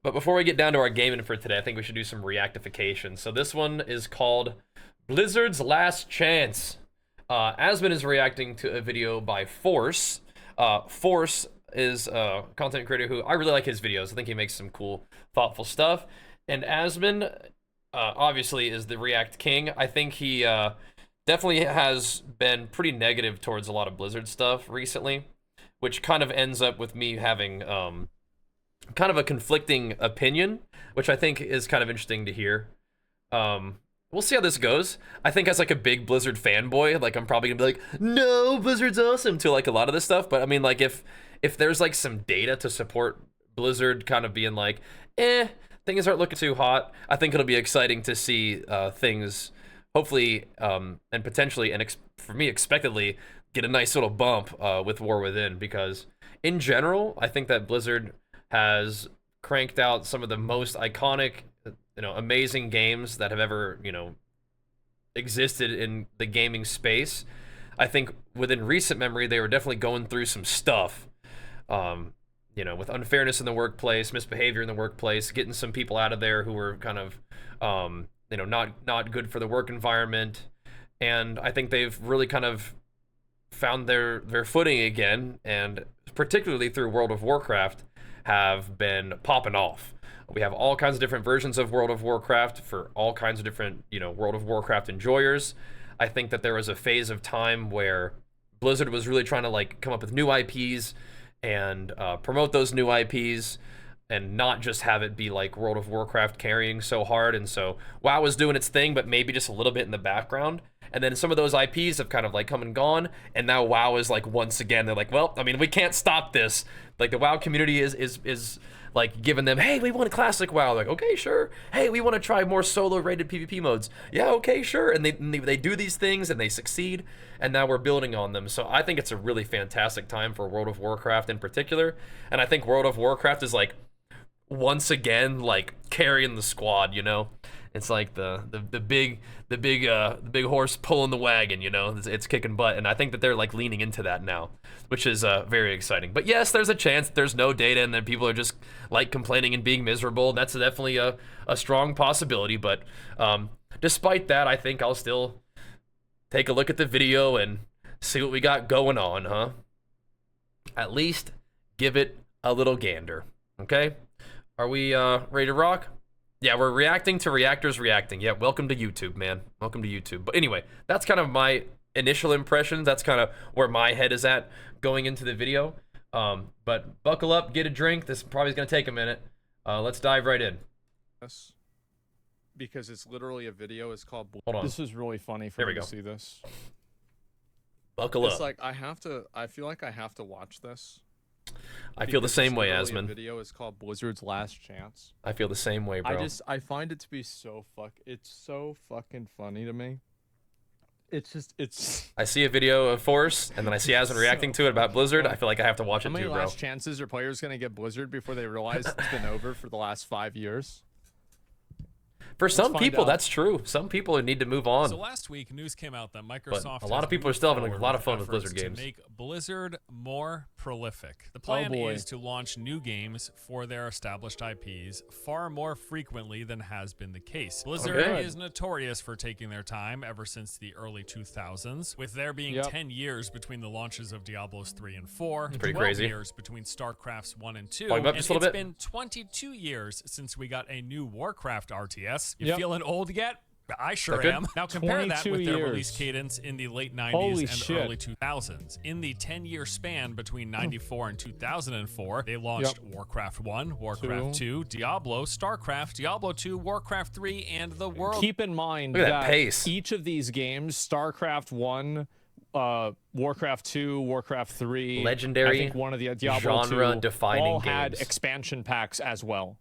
But before we get down to our gaming for today, I think we should do some reactification. So this one is called Blizzard's Last Chance. Asmon is reacting to a video by Force. Force is a content creator who I really like his videos. I think he makes some cool, thoughtful stuff. And Asmon, obviously, is the React king. I think he definitely has been pretty negative towards a lot of Blizzard stuff recently, which kind of ends up with me having kind of a conflicting opinion, which I think is kind of interesting to hear. We'll see how this goes. I think as like a big Blizzard fanboy, like I'm probably gonna be like, no, Blizzard's awesome to like a lot of this stuff. But I mean, like if there's like some data to support Blizzard kind of being like, things aren't looking too hot, I think it'll be exciting to see things hopefully and potentially and for me expectedly get a nice little bump with War Within, because in general, I think that Blizzard has cranked out some of the most iconic, amazing games that have ever, existed in the gaming space. I think within recent memory, they were definitely going through some stuff, with unfairness in the workplace, misbehavior in the workplace, getting some people out of there who were kind of, not good for the work environment. And I think they've really kind of found their footing again, and particularly through World of Warcraft, have been popping off. We have all kinds of different versions of World of Warcraft for all kinds of different, World of Warcraft enjoyers. I think that there was a phase of time where Blizzard was really trying to like come up with new IPs and promote those new IPs and not just have it be like World of Warcraft carrying so hard. And so WoW was doing its thing, but maybe just a little bit in the background. And then some of those IPs have kind of like come and gone, and now WoW is like once again they're like, well, I mean, we can't stop this. Like the WoW community is like giving them, hey, we want a classic WoW. Like, okay, sure. Hey, we want to try more solo rated PvP modes. Yeah, okay, sure. And they do these things and they succeed, and now we're building on them. So I think it's a really fantastic time for World of Warcraft in particular, and I think World of Warcraft is like once again like carrying the squad. It's like the big horse pulling the wagon, it's kicking butt, and I think that they're like leaning into that now, which is very exciting. But yes, there's a chance there's no data and then people are just like complaining and being miserable. That's definitely a strong possibility, but despite that, I think I'll still take a look at the video and see what we got going on, huh? At least give it a little gander, okay? Are we ready to rock? Yeah, we're reacting to reactors reacting. Yeah, welcome to YouTube, man. Welcome to YouTube. But anyway, that's kind of my initial impressions. That's kind of where my head is at going into the video. But buckle up, get a drink. This probably is going to take a minute. Let's dive right in. Yes. Because it's literally a video. It's called... Hold on. This is really funny for me to see this. Buckle up. It's like, I feel like I have to watch this. I feel the same way, Asmon. Video is called Blizzard's Last Chance. I feel the same way, bro. I find it to be so fucking funny to me. It's I see a video of Force, and then I see Asmon reacting to it about Blizzard. I feel like I have to watch it too, bro. How many last chances are players gonna get Blizzard before they realize it's been over for the last 5 years? For some people, that's true. Some people need to move on. So last week, news came out that Microsoft but a lot of people are still having a lot of fun with Blizzard games. To make Blizzard more prolific. The plan is to launch new games for their established IPs far more frequently than has been the case. Blizzard is notorious for taking their time ever since the early 2000s, with there being 10 years between the launches of Diablos 3 and 4, it's pretty 12 crazy. years between StarCrafts 1 and 2, and it's been 22 years since we got a new Warcraft RTS. You feeling old yet? I sure am. Now compare that with their release cadence in the late 90s and early 2000s. In the 10-year span between 94 and 2004, they launched Warcraft 1, Warcraft 2, Diablo, StarCraft, Diablo 2, Warcraft 3, and the world. Keep in mind that each of these games, StarCraft 1, Warcraft 2, Warcraft 3, legendary, I think one of the Diablo 2, genre-defining all games. had expansion packs as well.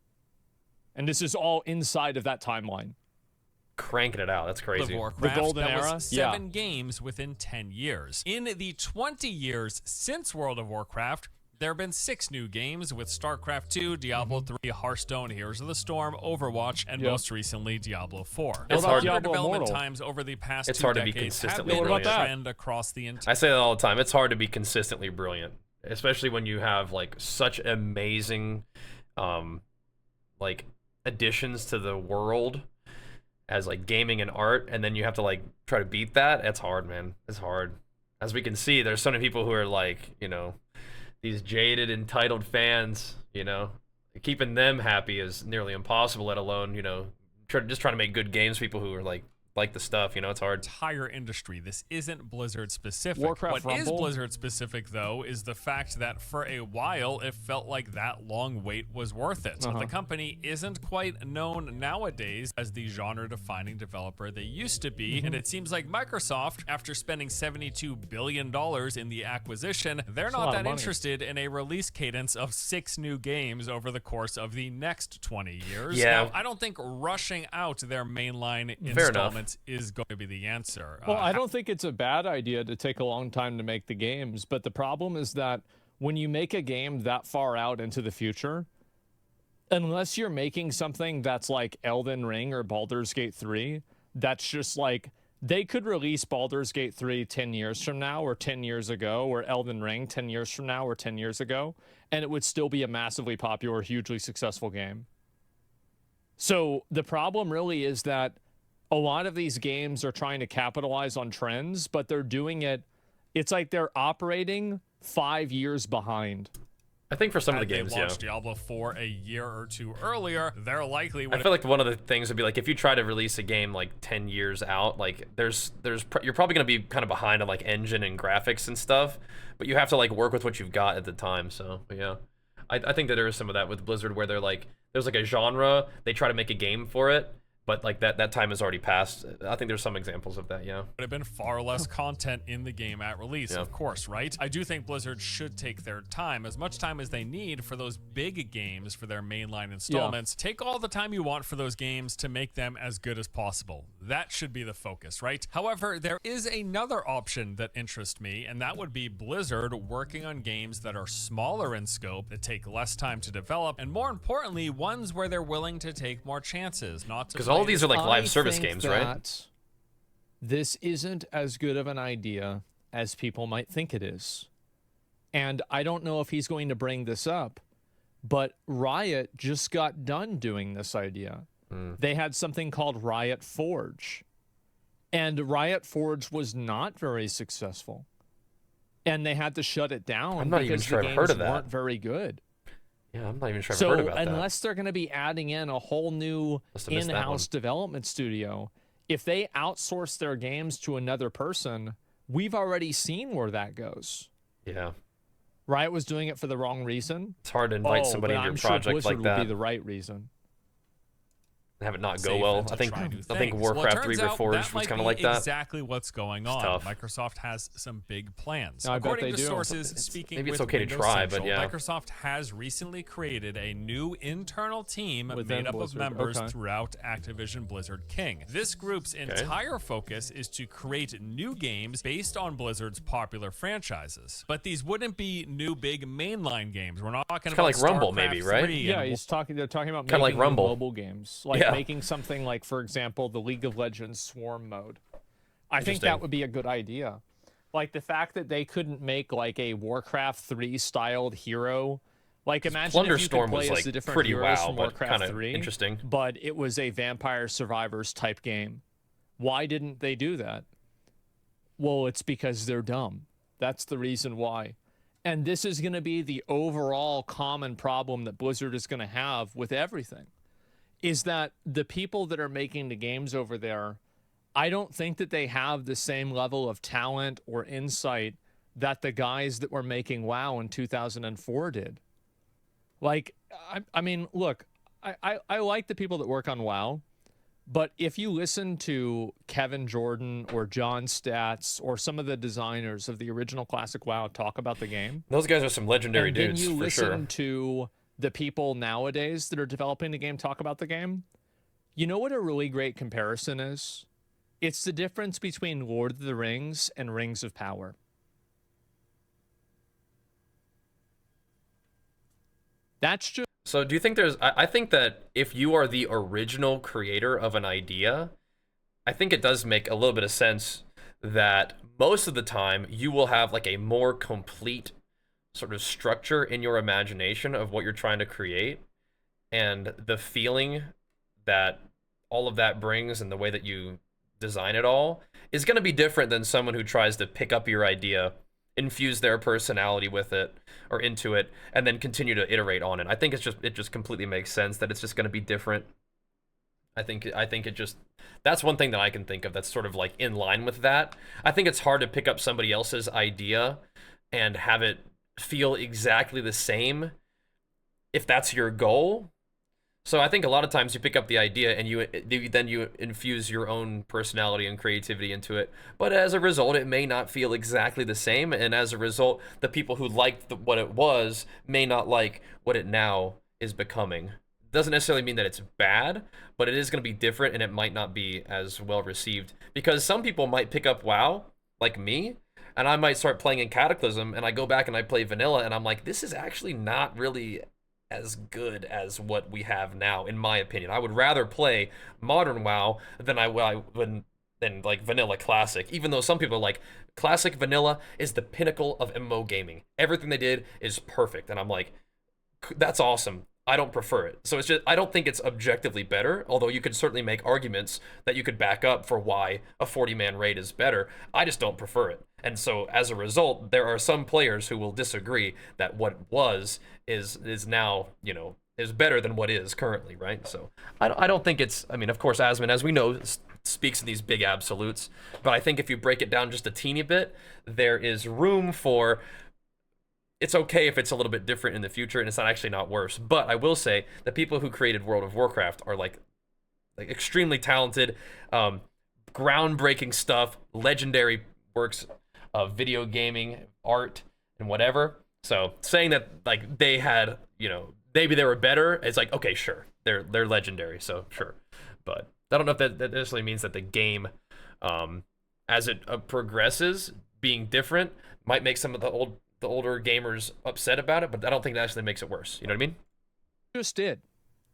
And this is all inside of that timeline. Cranking it out. That's crazy. Warcraft, the golden era? Was 7 games within 10 years. In the 20 years since World of Warcraft, there have been 6 new games with StarCraft 2, Diablo 3, Hearthstone, Heroes of the Storm, Overwatch, and most recently Diablo 4. It's hard. Development times over the past it's 2 hard to be decades consistently have been brilliant. a trend across the entire. I say that all the time. It's hard to be consistently brilliant, especially when you have like such amazing like additions to the world as like gaming and art, and then you have to like try to beat that. It's hard, man. It's hard. As we can see, there's so many people who are like, you know, these jaded, entitled fans, you know, keeping them happy is nearly impossible, let alone, you know, just trying to make good games. People who are like the stuff, you know, it's hard. Entire industry. This isn't Blizzard specific. Warcraft What Rumble? is Blizzard specific, though, is the fact that for a while it felt like that long wait was worth it. The company isn't quite known nowadays as the genre-defining developer they used to be, and it seems like Microsoft, after spending $72 billion in the acquisition, they're not that interested in a release cadence of 6 new games over the course of the next 20 years. Yeah. Now, I don't think rushing out their mainline Fair installments is going to be the answer. Well, I don't think it's a bad idea to take a long time to make the games, but the problem is that when you make a game that far out into the future, unless you're making something that's like Elden Ring or Baldur's Gate 3, that's just like, they could release Baldur's Gate 3 10 years from now or 10 years ago, or Elden Ring 10 years from now or 10 years ago, and it would still be a massively popular, hugely successful game. So the problem really is that a lot of these games are trying to capitalize on trends, but they're doing it, it's like they're operating 5 years behind. I think for some of the Had games, they launched Diablo 4 a year or two earlier, they're likely. I feel like one of the things would be like if you try to release a game like 10 years out, like you're probably gonna be kind of behind on like engine and graphics and stuff, but you have to like work with what you've got at the time. So, but yeah, I think that there is some of that with Blizzard where they're like, there's like a genre, they try to make a game for it, but like that time has already passed. I think there's some examples of that, yeah. Would have been far less content in the game at release, of course, right? I do think Blizzard should take their time, as much time as they need for those big games for their mainline installments. Take all the time you want for those games to make them as good as possible. That should be the focus, right? However, there is another option that interests me, and that would be Blizzard working on games that are smaller in scope, that take less time to develop, and more importantly, ones where they're willing to take more chances, not to. Because all these are like live service games, right? This isn't as good of an idea as people might think it is. And I don't know if he's going to bring this up, but Riot just got done doing this idea. They had something called Riot Forge. And Riot Forge was not very successful. And they had to shut it down I'm not even because sure the I've games heard of that. weren't very good. Yeah, I'm not even sure I've heard about that. So unless they're going to be adding in a whole new in-house development studio, if they outsource their games to another person, we've already seen where that goes. Yeah. Riot was doing it for the wrong reason. It's hard to invite somebody into your project Blizzard like that. Would be the right reason. Have it not go well. I think Warcraft 3 Reforged was kind of like that. Exactly what's going on. Tough. Microsoft has some big plans. I bet According they to do. sources speaking maybe it's with okay to Windows try, Central, but yeah. Microsoft has recently created a new internal team Within made up Blizzard. of members Okay. throughout Activision Blizzard King. This group's entire focus is to create new games based on Blizzard's popular franchises. But these wouldn't be new big mainline games. We're not talking about like Rumble, StarCraft maybe, right? 3 Yeah, and they're talking about Kinda like making Rumble. mobile games. Like making something like, for example, the League of Legends Swarm mode. I think that would be a good idea. Like the fact that they couldn't make like a Warcraft 3 styled hero. Like imagine if you could play as the different heroes from Warcraft 3, interesting. but it was a Vampire Survivors type game. Why didn't they do that? Well, it's because they're dumb. That's the reason why. And this is going to be the overall common problem that Blizzard is going to have with everything, is that the people that are making the games over there, I don't think that they have the same level of talent or insight that the guys that were making WoW in 2004 did. Like, I mean, look, I like the people that work on WoW, but if you listen to Kevin Jordan or John Statz or some of the designers of the original classic WoW talk about the game, those guys are some legendary and dudes, then you for listen sure. to the people nowadays that are developing the game talk about the game, you know what a really great comparison is? It's the difference between Lord of the Rings and Rings of Power. That's just... So do you think there's... I think that if you are the original creator of an idea, I think it does make a little bit of sense that most of the time you will have like a more complete sort of structure in your imagination of what you're trying to create. and the feeling that all of that brings and the way that you design it all is going to be different than someone who tries to pick up your idea, infuse their personality with it or into it, and then continue to iterate on it. I think it just completely makes sense that it's just going to be different. I think it just, that's one thing that I can think of that's sort of like in line with that. I think it's hard to pick up somebody else's idea and have it feel exactly the same if that's your goal. So I think a lot of times you pick up the idea and then you infuse your own personality and creativity into it. But as a result, it may not feel exactly the same. And as a result, the people who liked what it was may not like what it now is becoming. Doesn't necessarily mean that it's bad, but it is going to be different and it might not be as well received. Because some people might pick up WoW, like me, and I might start playing in Cataclysm, and I go back and I play vanilla, and I'm like, this is actually not really as good as what we have now, in my opinion. I would rather play modern WoW than than like vanilla classic, even though some people are like, classic vanilla is the pinnacle of MMO gaming. Everything they did is perfect, and I'm like, that's awesome. I don't prefer it. So it's just, I don't think it's objectively better, although you could certainly make arguments that you could back up for why a 40-man raid is better. I just don't prefer it. And so as a result, there are some players who will disagree that what was is now, you know, is better than what is currently, right? So I don't think it's, I mean, of course, Asmon, as we know, speaks in these big absolutes, but I think if you break it down just a teeny bit, there is room for, it's okay if it's a little bit different in the future, and it's not actually not worse. But I will say that people who created World of Warcraft are like extremely talented, groundbreaking stuff, legendary works of video gaming, art, and whatever. So saying that like they had, you know, maybe they were better, it's like, okay, sure, they're legendary, so sure. But I don't know if that necessarily means that the game, as it progresses, being different might make some of the older gamers upset about it, but I don't think that actually makes it worse. You know what I mean? Just did.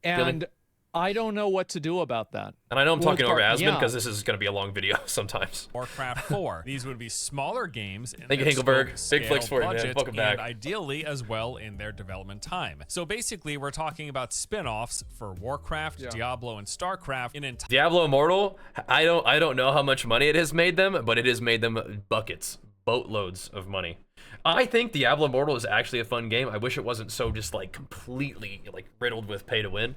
And I don't know what to do about that. And I know I'm talking over Asmon because this is going to be a long video sometimes. Warcraft 4. These would be smaller games in Thank you, their Hinkelberg. scope, Big flicks for you, man. budget, Welcome back. and ideally as well in their development time. So basically, we're talking about spin-offs for Warcraft, Diablo, and StarCraft in Diablo Immortal, I don't know how much money it has made them, but it has made them buckets, boatloads of money. I think Diablo Immortal is actually a fun game. I wish it wasn't so just like completely like riddled with pay to win.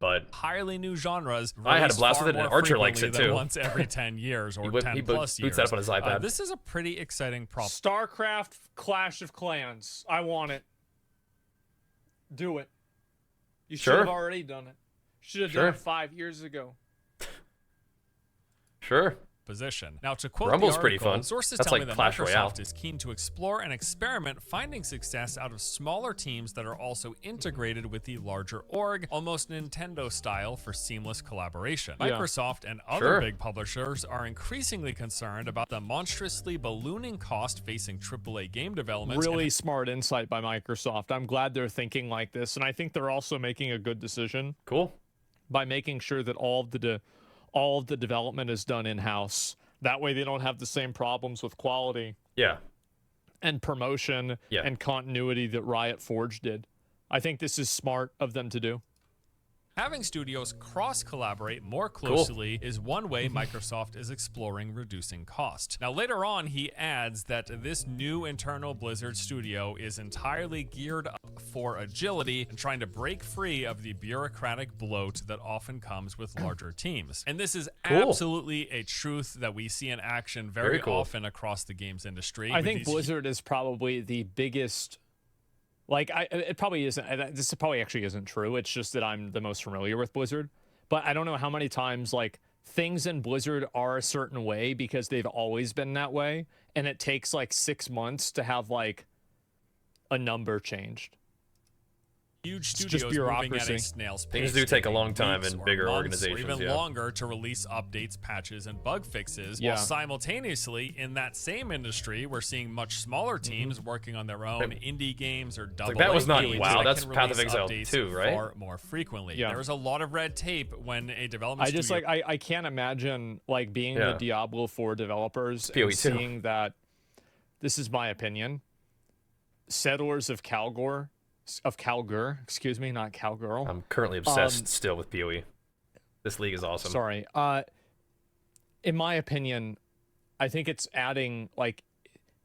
But entirely new genres. I had a blast with it, and Archer likes it too. Once every 10 years or 10 plus years. Boots that up on his iPad. This is a pretty exciting problem. StarCraft Clash of Clans. I want it. Do it. You should have already done it. Should have done it 5 years ago. Sure. Position. Now, to quote Rumble's the pretty article, fun. sources That's tell like me that Clash Microsoft Royale. is keen to explore and experiment finding success out of smaller teams that are also integrated with the larger org, almost Nintendo style for seamless collaboration. Microsoft and other big publishers are increasingly concerned about the monstrously ballooning cost facing AAA game development. Really smart insight by Microsoft. I'm glad they're thinking like this, and I think they're also making a good decision. Cool. By making sure that all of the development is done in-house. That way they don't have the same problems with quality. Yeah. And promotion and continuity that Riot Forge did. I think this is smart of them to do. Having studios cross-collaborate more closely is one way Microsoft is exploring reducing cost. Now, later on, he adds that this new internal Blizzard studio is entirely geared up for agility and trying to break free of the bureaucratic bloat that often comes with larger teams. And this is absolutely a truth that we see in action very often across the games industry. I think Blizzard is probably the biggest... Like, it probably isn't, this probably actually isn't true. It's just that I'm the most familiar with Blizzard. But I don't know how many times, like, things in Blizzard are a certain way because they've always been that way. And it takes, like, 6 months to have, like, a number changed. Huge studios moving at a snail's pace. Things do take a long time in bigger organizations, or even longer to release updates, patches, and bug fixes. While simultaneously, in that same industry, we're seeing much smaller teams working on their own indie games or double. That was not WoW. That's Path of Exile 2, right? Far more frequently. There's a lot of red tape when a development. I can't imagine like being the Diablo 4 developers and seeing that. This is my opinion. Settlers of Kalgor of Calgur. Excuse me, not Cowgirl. I'm currently obsessed still with PoE. This league is awesome. Sorry. In my opinion, I think it's adding, like,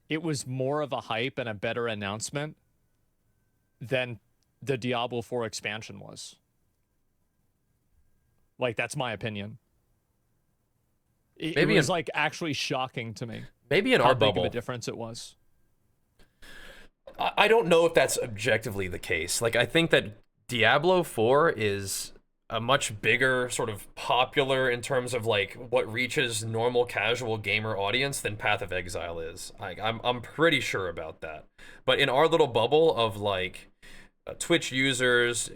it was more of a hype and a better announcement than the Diablo 4 expansion was. Like, that's my opinion. It was like actually shocking to me. Maybe in our bubble, how big of a difference it was. I don't know if that's objectively the case. Like, I think that Diablo 4 is a much bigger sort of popular in terms of like what reaches normal casual gamer audience than Path of Exile is. I'm pretty sure about that. But in our little bubble of like Twitch users,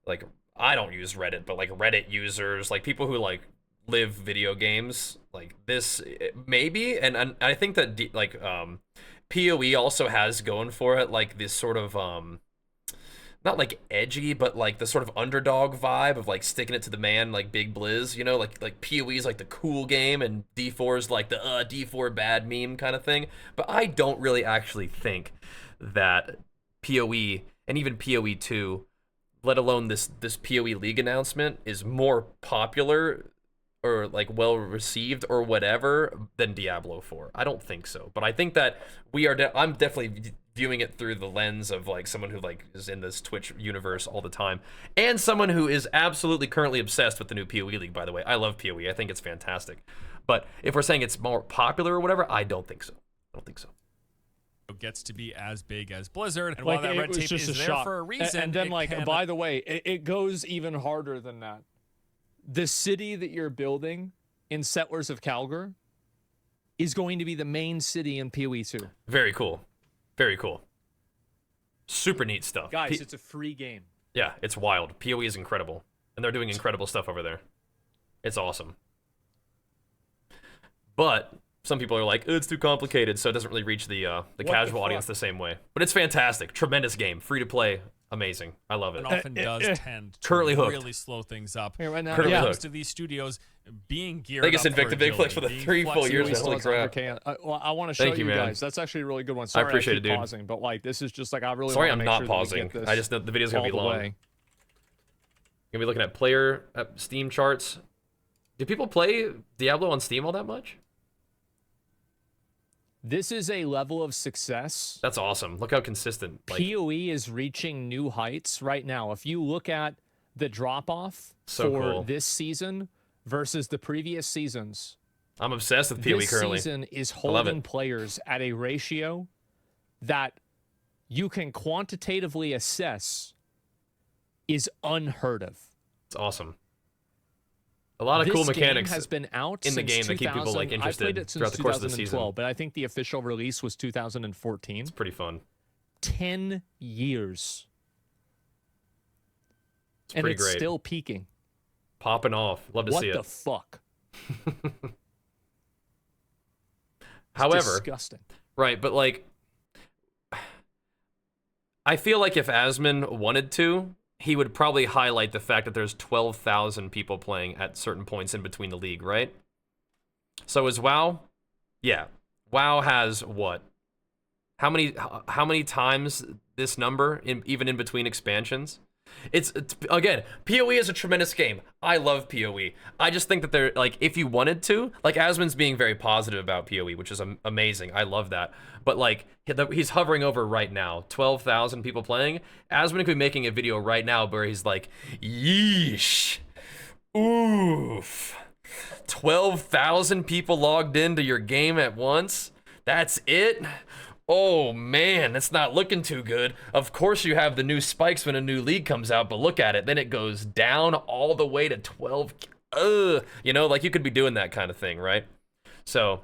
like I don't use Reddit, but like Reddit users, like people who like live video games, like this maybe, and I think that PoE also has going for it like this sort of not like edgy, but like the sort of underdog vibe of like sticking it to the man, like Big Blizz, you know, like PoE is like the cool game and D4 is like the D4 bad meme kind of thing. But I don't really actually think that PoE and even PoE 2, let alone this PoE League announcement, is more popular or like well received or whatever than Diablo 4. I don't think so, but I think that I'm definitely viewing it through the lens of like someone who like is in this Twitch universe all the time, and someone who is absolutely currently obsessed with the new PoE League. By the way, I love PoE. I think it's fantastic. But if we're saying it's more popular or whatever, I don't think so. Gets to be as big as Blizzard, and like, while that red tape is there for a reason, and then like by the way, it goes even harder than that. The city that you're building in Settlers of Calgar is going to be the main city in PoE 2. Very cool. Very cool. Super neat stuff. Guys, it's a free game. Yeah, it's wild. PoE is incredible. And they're doing incredible stuff over there. It's awesome. But some people are like, it's too complicated, so it doesn't really reach the casual audience the same way. But it's fantastic. Tremendous game. Free to play. Amazing. I love it. It often does tend to currently really slow things up. Here, right now, when it comes to these studios being geared Vegas up Invicta Big Flex for the 3 full years. Holy crap. Well, I want to show you guys. That's actually a really good one. Sorry, I appreciate it, dude. Pausing, but like this is just like I really Sorry, want to I'm make not sure pausing. That we get this I just know the video's gonna be long. Way. Gonna be looking at player Steam charts. Do people play Diablo on Steam all that much? This is a level of success. That's awesome. Look how consistent. PoE is reaching new heights right now. If you look at the drop-off for this season versus the previous seasons, I'm obsessed with PoE currently. This season is holding players at a ratio that you can quantitatively assess is unheard of. It's awesome. A lot of cool mechanics has been out in the game that keep people like interested throughout the course of the season. But I think the official release was 2014. It's pretty fun. 10 years. It's pretty great. Still peaking. Popping off. Love to see it. What the fuck? However, disgusting. Right, but like, I feel like if Asmon wanted to, he would probably highlight the fact that there's 12,000 people playing at certain points in between the league, right? So is WoW? Yeah. WoW has what? How many times this number even in between expansions? It's again, PoE is a tremendous game. I love PoE. I just think that they're like, if you wanted to, like Asmon's being very positive about PoE, which is amazing. I love that. But like he's hovering over right now, 12,000 people playing. Asmon could be making a video right now where he's like, yeesh, oof, 12,000 people logged into your game at once. That's it. Oh man, that's not looking too good. Of course you have the new spikes when a new league comes out, but look at it. Then it goes down all the way to 12. You know, like you could be doing that kind of thing, right? So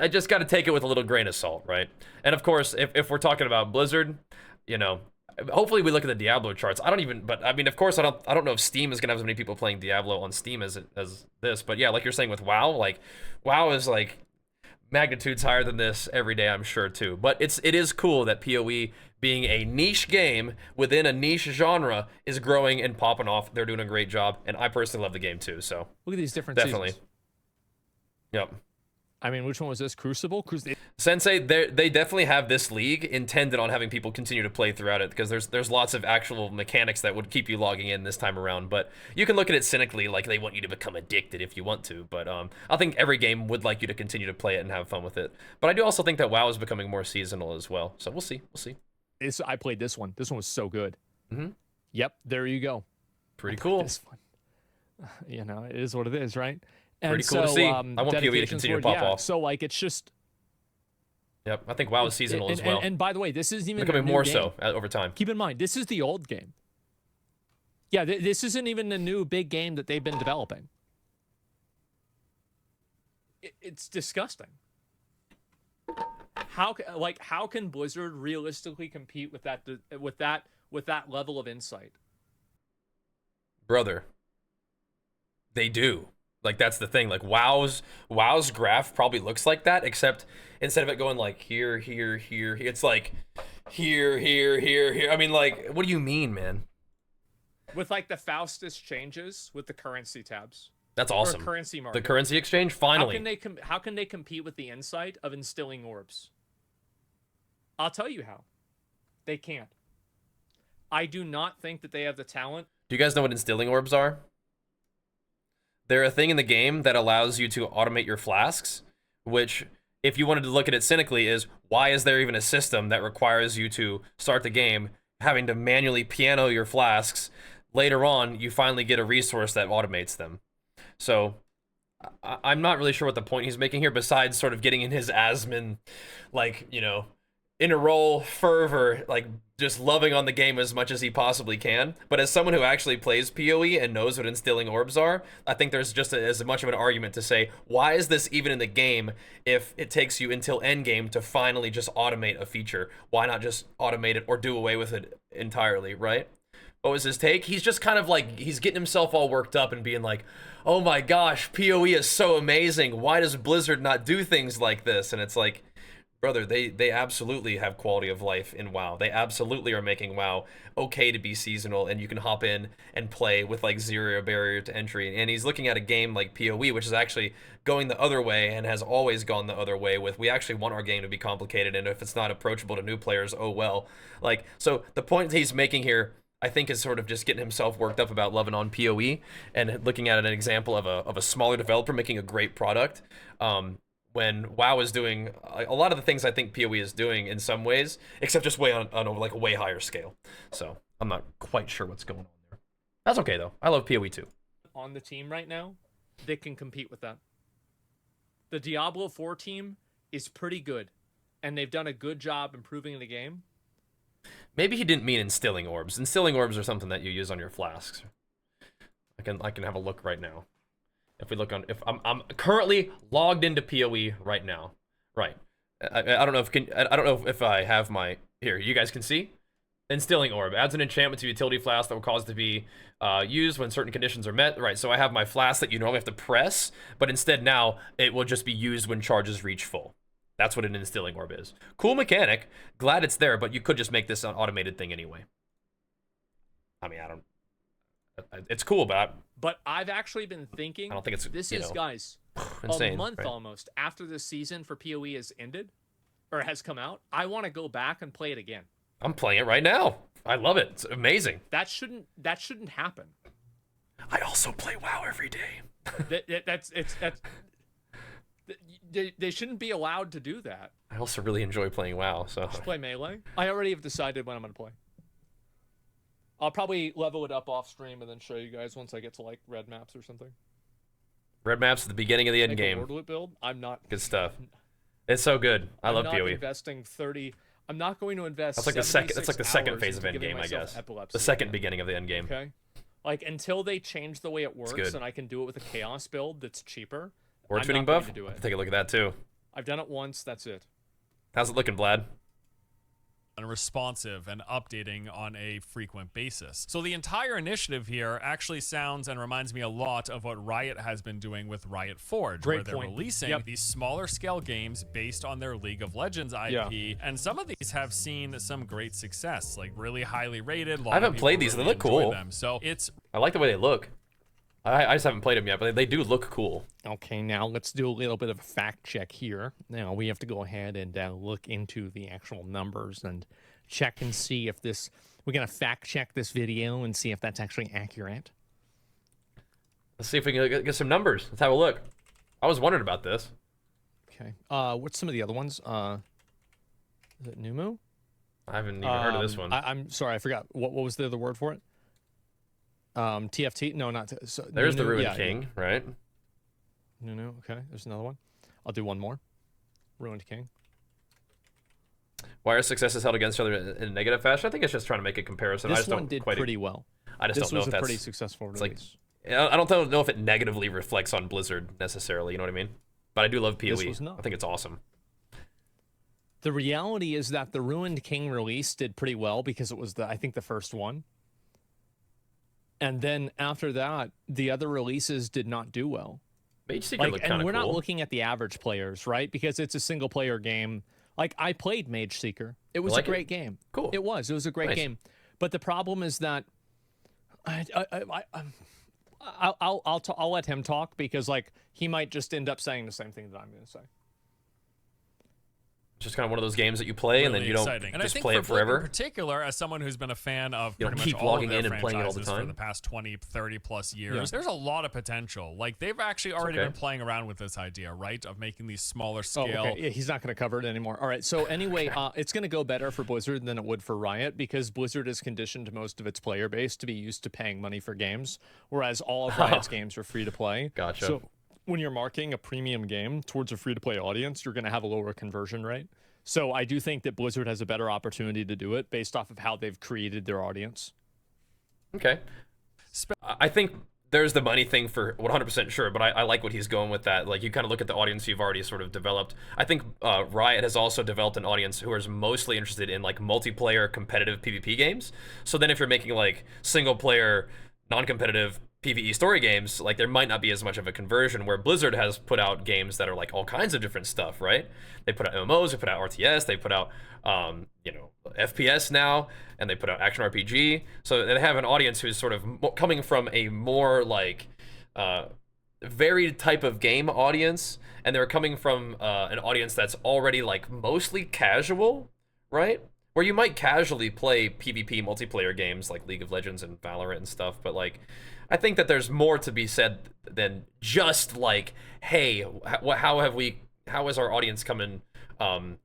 I just got to take it with a little grain of salt, right? And of course, if we're talking about Blizzard, you know, hopefully we look at the Diablo charts. But I mean, of course, I don't know if Steam is gonna have as many people playing Diablo on Steam as this. But yeah, like you're saying with WoW, like WoW is like magnitudes higher than this every day, I'm sure too. But it is cool that PoE, being a niche game within a niche genre, is growing and popping off. They're doing a great job, and I personally love the game too. So look at these different definitely. seasons. Yep. I mean, which one was this? Crucible? Sensei, they definitely have this league intended on having people continue to play throughout it, because there's lots of actual mechanics that would keep you logging in this time around. But you can look at it cynically, like they want you to become addicted if you want to. But I think every game would like you to continue to play it and have fun with it. But I do also think that WoW is becoming more seasonal as well. So we'll see. We'll see. I played this one. This one was so good. Mm-hmm. Yep, there you go. Pretty cool. This one. You know, it is what it is, right? Pretty cool to see. I want PoE to continue to pop off. So, like, it's just... Yep, I think WoW is seasonal as well. And by the way, this isn't even becoming more so over time. Keep in mind, this is the old game. Yeah, this isn't even a new big game that they've been developing. It's disgusting. How can Blizzard realistically compete with that level of insight? Brother, they do. Like, that's the thing. Like, WoW's graph probably looks like that, except instead of it going like here, here, here, it's like here, here, here, here. I mean, like, what do you mean, man? With like the fastest changes with the currency tabs. That's awesome. Or currency market. The currency exchange, finally. How can they compete with the insight of instilling orbs? I'll tell you how. They can't. I do not think that they have the talent. Do you guys know what instilling orbs are? They're a thing in the game that allows you to automate your flasks, which, if you wanted to look at it cynically, is why is there even a system that requires you to start the game having to manually piano your flasks? Later on, you finally get a resource that automates them. So I'm not really sure what the point he's making here, besides sort of getting in his Asmon, like, you know, in a role fervor, like just loving on the game as much as he possibly can. But as someone who actually plays PoE and knows what instilling orbs are, I think there's just as much of an argument to say, why is this even in the game if it takes you until endgame to finally just automate a feature? Why not just automate it or do away with it entirely, right? What was his take? He's just kind of like, he's getting himself all worked up and being like, oh my gosh, PoE is so amazing. Why does Blizzard not do things like this? And it's like, brother, they absolutely have quality of life in WoW. They absolutely are making WoW okay to be seasonal, and you can hop in and play with like zero barrier to entry. And he's looking at a game like PoE, which is actually going the other way and has always gone the other way with, we actually want our game to be complicated, and if it's not approachable to new players, oh well. Like, so the point he's making here, I think, is sort of just getting himself worked up about loving on PoE and looking at an example of a smaller developer making a great product. When WoW is doing a lot of the things I think PoE is doing in some ways, except just way on a way higher scale. So I'm not quite sure what's going on there. That's okay though. I love PoE too. On the team right now, they can compete with that. The Diablo 4 team is pretty good, and they've done a good job improving the game. Maybe he didn't mean instilling orbs. Instilling orbs are something that you use on your flasks. I can have a look right now. If we look on, if I'm currently logged into PoE right now, right? I don't know if I have my here. You guys can see instilling orb adds an enchantment to utility flask that will cause it to be used when certain conditions are met. Right. So I have my flask that you normally have to press, but instead now it will just be used when charges reach full. That's what an instilling orb is. Cool mechanic. Glad it's there, but you could just make this an automated thing anyway. I mean, it's cool, but I've actually been thinking, I don't think it's, this is, guys, insane, a month right? Almost after this season for PoE has ended, or has come out. I want to go back and play it again. I'm playing it right now. I love it. It's amazing. That shouldn't happen. I also play WoW every day. They shouldn't be allowed to do that. I also really enjoy playing WoW, so. Just play Melee. I already have decided when I'm going to play. I'll probably level it up off stream and then show you guys once I get to like red maps or something. Red maps at the beginning of the end game. Build. I'm not. Good stuff. It's so good. I love PoE. Investing 30. I'm not going to invest. That's like the second. That's like the second phase of end game, I guess. The second beginning of the end game. Okay. Like until they change the way it works and I can do it with a chaos build that's cheaper. Or tuning buff. Take a look at that too. I've done it once. That's it. How's it looking, Vlad? And responsive and updating on a frequent basis. So the entire initiative here actually sounds and reminds me a lot of what Riot has been doing with Riot Forge, where they're releasing these smaller scale games based on their League of Legends IP. And some of these have seen some great success, like really highly rated. I haven't played these. They look cool. So I like the way they look. I just haven't played them yet, but they do look cool. Okay, now let's do a little bit of a fact check here. Now we have to go ahead and look into the actual numbers and check and see if this. We're gonna fact check this video and see if that's actually accurate. Let's see if we can get some numbers. Let's have a look. I was wondering about this. Okay. What's some of the other ones? Is it Numu? I haven't even heard of this one. I'm sorry, I forgot. What was the other word for it? TFT? No, not. So, There's Nunu, the Ruined King, right? No. Okay, there's another one. I'll do one more. Ruined King. Why are successes held against each other in a negative fashion? I think it's just trying to make a comparison. This I just one don't did quite pretty well. I just don't know if that's a pretty successful release. I don't know if it negatively reflects on Blizzard necessarily. You know what I mean? But I do love PoE. I think it's awesome. The reality is that the Ruined King release did pretty well because it was I think the first one. And then after that, the other releases did not do well. Mage Seeker looked kind of cool. And we're not looking at the average players, right? Because it's a single player game. Like, I played Mage Seeker. It was a great game. Cool. It was a great game. But the problem is that I'll let him talk because like he might just end up saying the same thing that I'm going to say. Just kind of one of those games that you play and then you don't just play it forever. In particular, as someone who's been a fan of pretty much keep all logging of their in and playing it all the franchises for time the past 20, 30 plus years, there's a lot of potential. Like they've actually already been playing around with this idea, right, of making these smaller scale. Oh, okay. Yeah, he's not going to cover it anymore. All right. So anyway, it's going to go better for Blizzard than it would for Riot because Blizzard has conditioned most of its player base to be used to paying money for games, whereas all of Riot's games are free to play. Gotcha. So when you're marketing a premium game towards a free to play audience, you're going to have a lower conversion rate. So I do think that Blizzard has a better opportunity to do it based off of how they've created their audience. Okay. I think there's the money thing for 100% sure, but I like what he's going with that. Like, you kind of look at the audience you've already sort of developed. I think Riot has also developed an audience who is mostly interested in, like, multiplayer competitive PvP games. So then if you're making, like, single-player, non-competitive PvE story games, like, there might not be as much of a conversion, where Blizzard has put out games that are like all kinds of different stuff, right? They put out MMOs, they put out RTS, they put out FPS now, and they put out action RPG. So they have an audience who's sort of coming from a more like varied type of game audience, and they're coming from an audience that's already like mostly casual, right? Where you might casually play PvP multiplayer games like League of Legends and Valorant and stuff, but like I think that there's more to be said than just like, hey, how is our audience coming and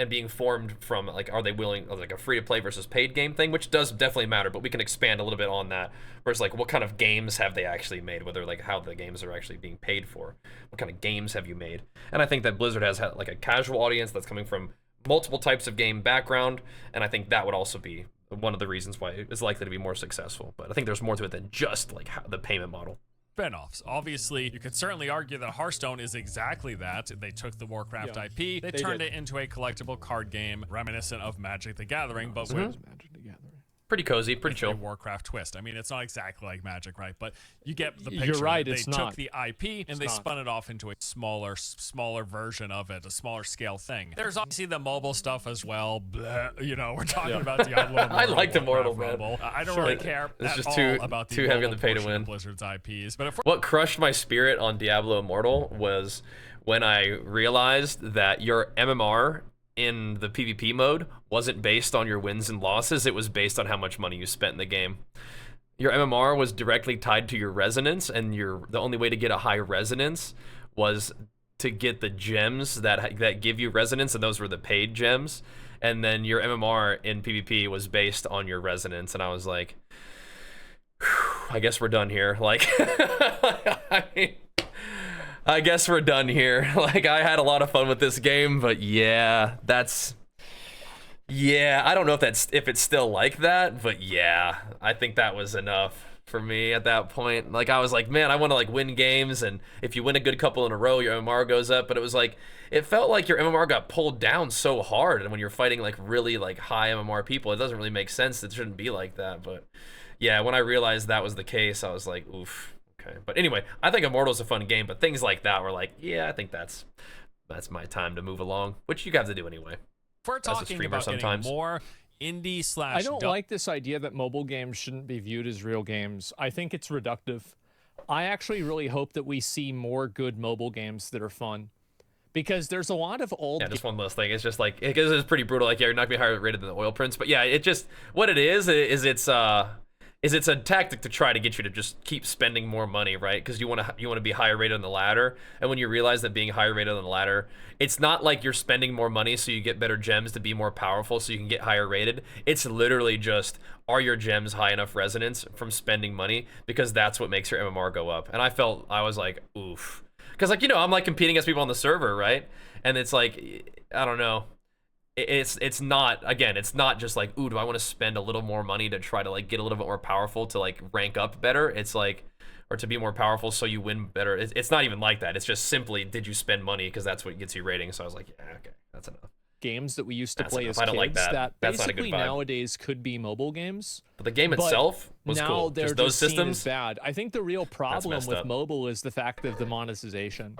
being formed from, like, are they willing, like a free to play versus paid game thing, which does definitely matter, but we can expand a little bit on that. Whereas like, what kind of games have they actually made, whether like how the games are actually being paid for, what kind of games have you made? And I think that Blizzard has had like a casual audience that's coming from multiple types of game background, and I think that would also be one of the reasons why it's likely to be more successful. But I think there's more to it than just like the payment model. Spinoffs. Obviously, you could certainly argue that Hearthstone is exactly that. They took the Warcraft IP, they turned it into a collectible card game reminiscent of Magic the Gathering, but with Magic the Gathering. Pretty cozy, pretty chill. A Warcraft twist. I mean, it's not exactly like Magic, right? But you get the picture. You're right, they it's took not. the IP and they spun it off into a smaller version of it, a smaller scale thing. There's obviously the mobile stuff as well. Blah, you know, we're talking about Diablo. I like the Mortal, man. I don't really care it's just all about the too heavy on the pay to win. Blizzard's IPs. But if what crushed my spirit on Diablo Immortal was when I realized that your MMR in the PvP mode wasn't based on your wins and losses, it was based on how much money you spent in the game. Your MMR was directly tied to your resonance, and the only way to get a high resonance was to get the gems that give you resonance, and those were the paid gems. And then your MMR in PvP was based on your resonance, and I was like, I guess we're done here. Like, I guess we're done here. Like, I had a lot of fun with this game, but yeah, I don't know if it's still like that, but yeah, I think that was enough for me at that point. Like, I was like, man, I want to like win games, and if you win a good couple in a row, your MMR goes up. But it was like, it felt like your MMR got pulled down so hard, and when you're fighting like really like high MMR people, it doesn't really make sense. It shouldn't be like that. But yeah, when I realized that was the case, I was like, oof. Okay. But anyway, I think Immortal's a fun game, but things like that were like, yeah, I think that's my time to move along, which you have to do anyway. If we're talking about getting more indie slash... I don't like this idea that mobile games shouldn't be viewed as real games. I think it's reductive. I actually really hope that we see more good mobile games that are fun. Because there's a lot of old... Yeah, just one last thing. It's just like, it's pretty brutal. Like, yeah, you're not gonna be higher rated than the oil prince. But yeah, it just, what it is it's a tactic to try to get you to just keep spending more money, right? Because you want to be higher rated on the ladder. And when you realize that being higher rated on the ladder, it's not like you're spending more money so you get better gems to be more powerful so you can get higher rated. It's literally just, are your gems high enough resonance from spending money? Because that's what makes your MMR go up. And I was like, oof. Because, like, you know, I'm, like, competing against people on the server, right? And it's like, I don't know. It's not, again, it's not just like, ooh, do I want to spend a little more money to try to, like, get a little bit more powerful to, like, rank up better? It's like, or to be more powerful so you win better. It's not even like that. It's just simply, did you spend money? Because that's what gets you rating. So I was like, yeah, okay, that's enough. Games that we used to play as I don't kids like that. That's basically not a good vibe. Nowadays could be mobile games. But the game itself was now cool. They're Just those seen systems. as bad. I think the real problem messed with up. mobile is the fact of the monetization.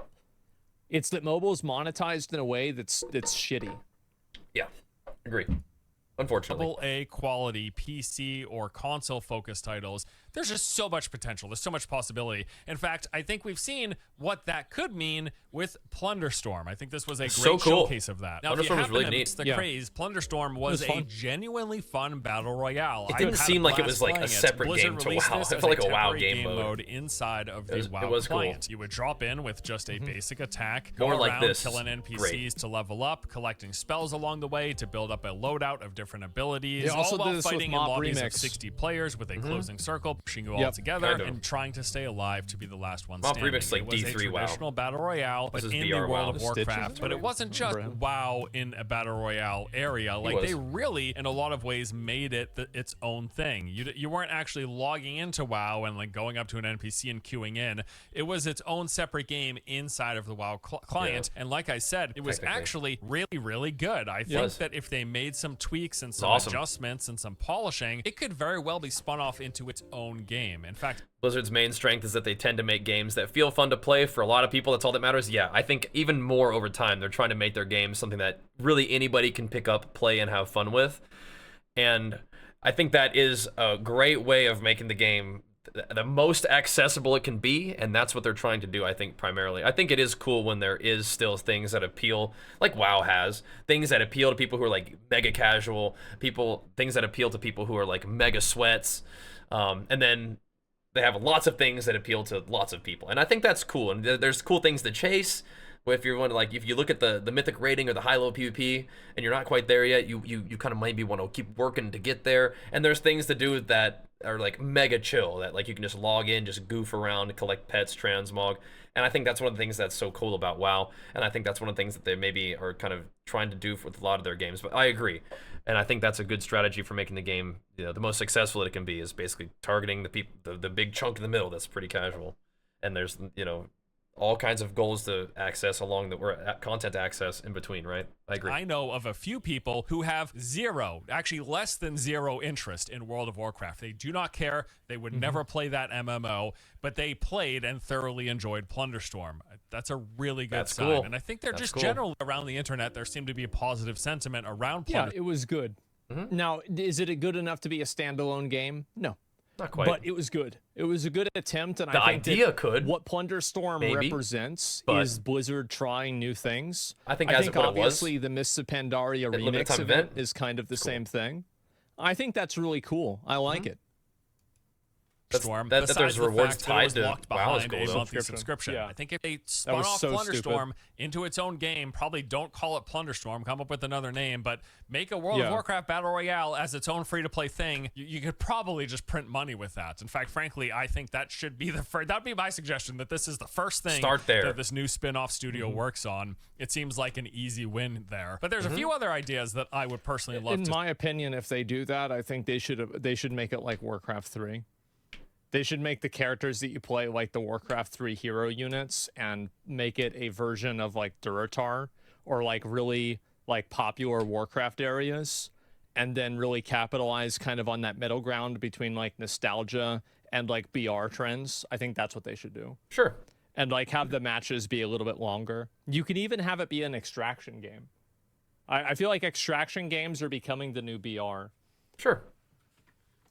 It's that mobile is monetized in a way that's shitty. Yeah, agree. Unfortunately. A quality PC or console focused titles, there's just so much potential. There's so much possibility. In fact, I think we've seen what that could mean with Plunderstorm. I think this was a great showcase of that. Now, if you Plunderstorm was really happen neat. to the craze, Plunderstorm was a genuinely fun battle royale. It didn't seem like it was like a separate game to WoW. It felt like a WoW game mode inside of the WoW client. Cool. You would drop in with just a basic attack, go around killing NPCs to level up, collecting spells along the way to build up a loadout of different abilities, all while fighting in lobbies of 60 players with a closing circle, pushing you all together and trying to stay alive to be the last one standing. Remix, like, it was D3 a traditional battle royale, but in the world of Warcraft. But it wasn't just WoW in a battle royale area. Like, they really, in a lot of ways, made it its own thing. You weren't actually logging into WoW and, like, going up to an NPC and queuing in. It was its own separate game inside of the WoW client. And like I said, it was actually really, really good. I think that if they made some tweaks and some adjustments and some polishing, it could very well be spun off into its own game. In fact, Blizzard's main strength is that they tend to make games that feel fun to play. For a lot of people, that's all that matters. Yeah, I think even more over time, they're trying to make their games something that really anybody can pick up, play, and have fun with. And I think that is a great way of making the game the most accessible it can be, and that's what they're trying to do, I think, primarily. I think it is cool when there is still things that appeal, like WoW has, things that appeal to people who are, like, mega casual, things that appeal to people who are, like, mega sweats, and then they have lots of things that appeal to lots of people, and I think that's cool. And there's cool things to chase. If you're one, like, if you look at the mythic rating or the high-low PvP and you're not quite there yet, you kind of maybe want to keep working to get there. And there's things to do that are, like, mega chill, that, like, you can just log in, just goof around, collect pets, transmog. And I think that's one of the things that's so cool about WoW. And I think that's one of the things that they maybe are kind of trying to do with a lot of their games. But I agree. And I think that's a good strategy for making the game, you know, the most successful it can be, is basically targeting the people, the big chunk in the middle that's pretty casual. And there's, you know, all kinds of goals to access along the content access in between, right? I agree. I know of a few people who have zero, actually less than zero interest in World of Warcraft. They do not care. They would never play that MMO, but they played and thoroughly enjoyed Plunderstorm. That's a really good sign. Cool. And I think they're just generally around the internet, there seemed to be a positive sentiment around Plunderstorm. Yeah, it was good. Now, is it good enough to be a standalone game? No. Not quite. But it was good. It was a good attempt, and the I think idea could. What Plunderstorm represents is Blizzard trying new things. I think obviously the Mists of Pandaria remix event is kind of the same thing. I think that's really cool. I like it. Storm. That there's rewards tied to locked behind a monthly subscription. Yeah. I think if they spun off Plunderstorm into its own game, probably don't call it Plunderstorm, come up with another name, but make a World of Warcraft Battle Royale as its own free-to-play thing, you could probably just print money with that. In fact, frankly, I think that should be that'd be my suggestion, that this is the first thing that this new spin-off studio works on. It seems like an easy win there. But there's a few other ideas that I would personally love In my opinion, if they do that, I think they should make it like Warcraft 3. They should make the characters that you play like the Warcraft 3 hero units, and make it a version of, like, Durotar or, like, really, like, popular Warcraft areas, and then really capitalize kind of on that middle ground between, like, nostalgia and, like, BR trends. I think that's what they should do. Sure. And, like, have the matches be a little bit longer. You can even have it be an extraction game. I feel like extraction games are becoming the new BR. Sure.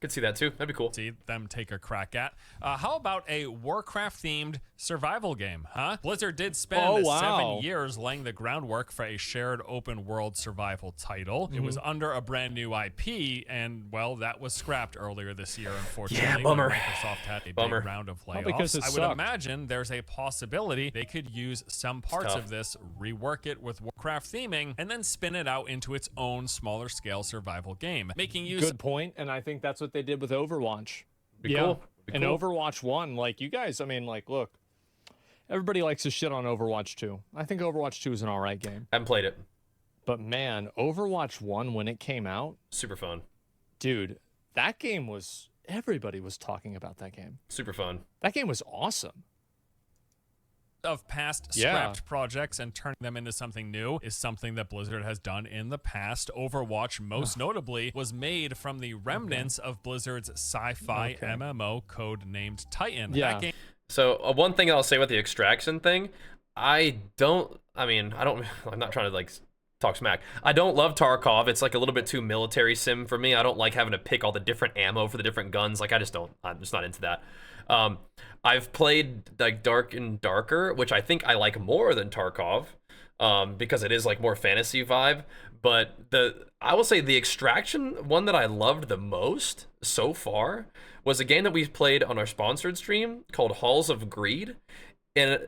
Could see that too. That'd be cool. See them take a crack at. How about a Warcraft-themed survival game, huh? Blizzard did spend 7 years laying the groundwork for a shared open-world survival title. It was under a brand new IP, and, well, that was scrapped earlier this year, unfortunately. Yeah, bummer. When Microsoft had a big round of layoffs. Because I would imagine there's a possibility they could use some parts of this, rework it with Warcraft theming, and then spin it out into its own smaller-scale survival game, making use... Good point, and I think that's what they did with Overwatch. Cool. And Overwatch 1, like, you guys, I mean, like, look, everybody likes to shit on Overwatch 2. I think Overwatch 2 is an alright game. I haven't played it. But man, Overwatch 1, when it came out, super fun. Dude, that game was, everybody was talking about that game. Super fun. That game was awesome. Of past scrapped projects and turning them into something new is something that Blizzard has done in the past. Overwatch, most notably, was made from the remnants of Blizzard's sci-fi MMO codenamed Titan. Yeah. So one thing I'll say about the extraction thing, I'm not trying to like talk smack. I don't love Tarkov. It's like a little bit too military sim for me. I don't like having to pick all the different ammo for the different guns. Like I'm just not into that. I've played like Dark and Darker, which I think I like more than Tarkov, because it is like more fantasy vibe. But I will say the Extraction one that I loved the most so far was a game that we played on our sponsored stream called Halls of Greed. And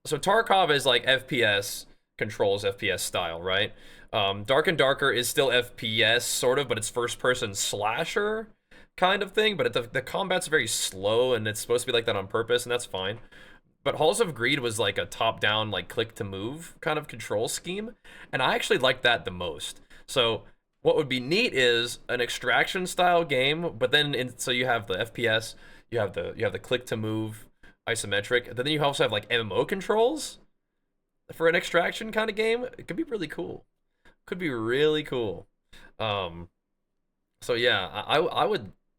so Tarkov is like FPS controls, FPS style, right? Dark and Darker is still FPS sort of, but it's first person slasher kind of thing, but the combat's very slow, and it's supposed to be like that on purpose, and that's fine. But Halls of Greed was like a top-down, like click-to-move kind of control scheme, and I actually liked that the most. So what would be neat is an extraction-style game, but then so you have the FPS, you have the click-to-move isometric, and then you also have like MMO controls for an extraction kind of game. It could be really cool. Could be really cool. So yeah,